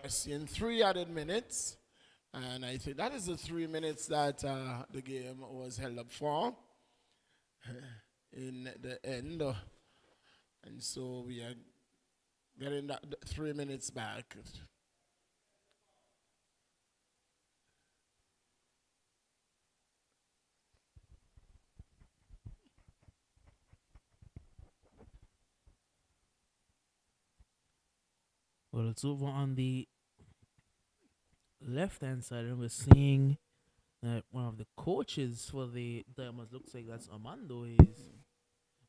Yes, in 3 added minutes. And I think that is the 3 minutes that the game was held up for in the end. And so we are getting that 3 minutes back.
Well, it's over on the left hand side, and we're seeing that one of the coaches for the Diamonds, looks like that's Armando, is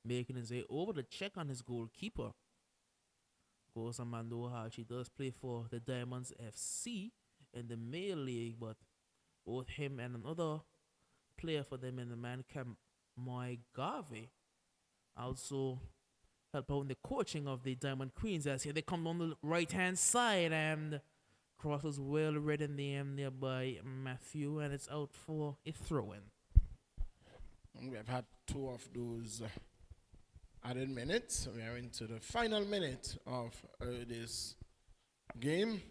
making his way over to check on his goalkeeper. Of course, Armando actually does play for the Diamonds FC in the male league, but both him and another player for them in the man camp, Moy Garvey, also help out in the coaching of the Diamond Queens, as here they come on the right hand side, and crosses well read in the end there by Matthew, and it's out for a throw in.
We have had two of those added minutes. We are into the final minute of this game.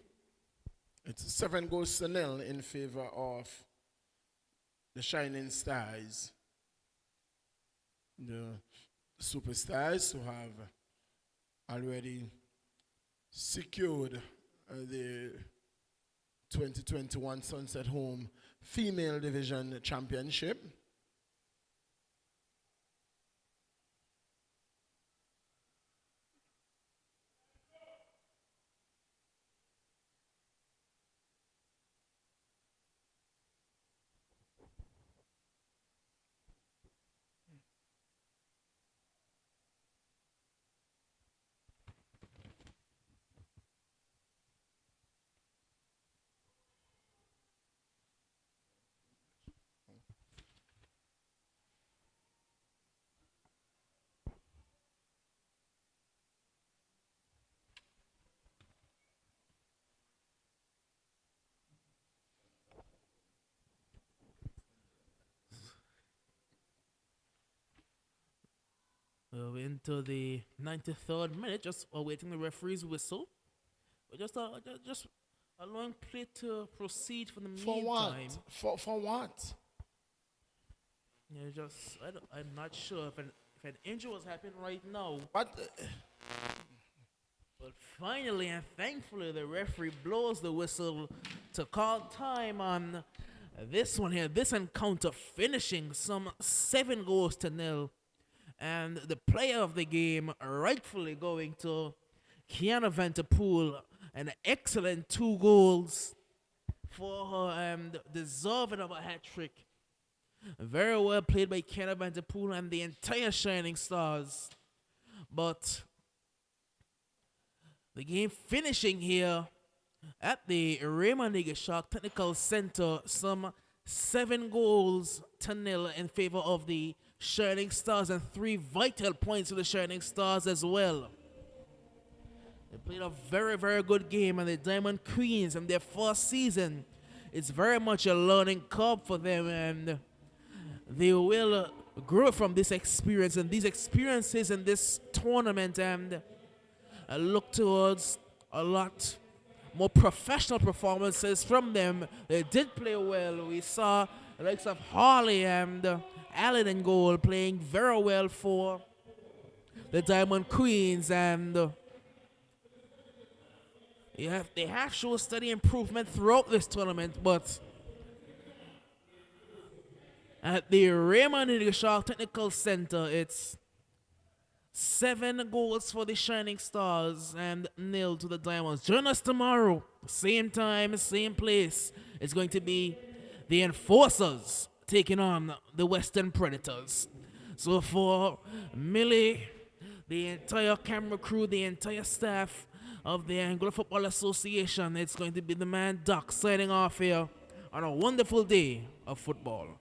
It's 7 goals to 0 in favor of the Shining Stars. The Superstars, who have already secured the 2021 Sunset Home Female Division Championship.
We're into the 93rd minute, just awaiting the referee's whistle. We're just allowing play to proceed for the
For what?
meantime.
For what?
Yeah, I'm not sure if an injury was happening right now.
What?
But finally and thankfully, the referee blows the whistle to call time on this one here. This encounter finishing some 7 goals to 0. And the player of the game rightfully going to Kiana Vanterpool. An excellent 2 goals for her and deserving of a hat trick. Very well played by Kiana Vanterpool and the entire Shining Stars. But the game finishing here at the Raymond Shark Technical Center, some 7 goals to 0 in favor of the Shining Stars, and 3 vital points for the Shining Stars as well. They played a very, very good game, and the Diamond Queens in their first season, it's very much a learning curve for them, and they will grow from this experience and these experiences in this tournament, and look towards a lot more professional performances from them. They did play well. We saw the likes of Harley and Allen in goal playing very well for the Diamond Queens, and they have shown steady improvement throughout this tournament, but at the Raymond Shark Technical Center, it's 7 goals for the Shining Stars and 0 to the Diamonds. Join us tomorrow, same time, same place. It's going to be the Enforcers taking on the Western Predators. So for Millie, the entire camera crew, the entire staff of the Angola Football Association, it's going to be the man Doc signing off here on a wonderful day of football.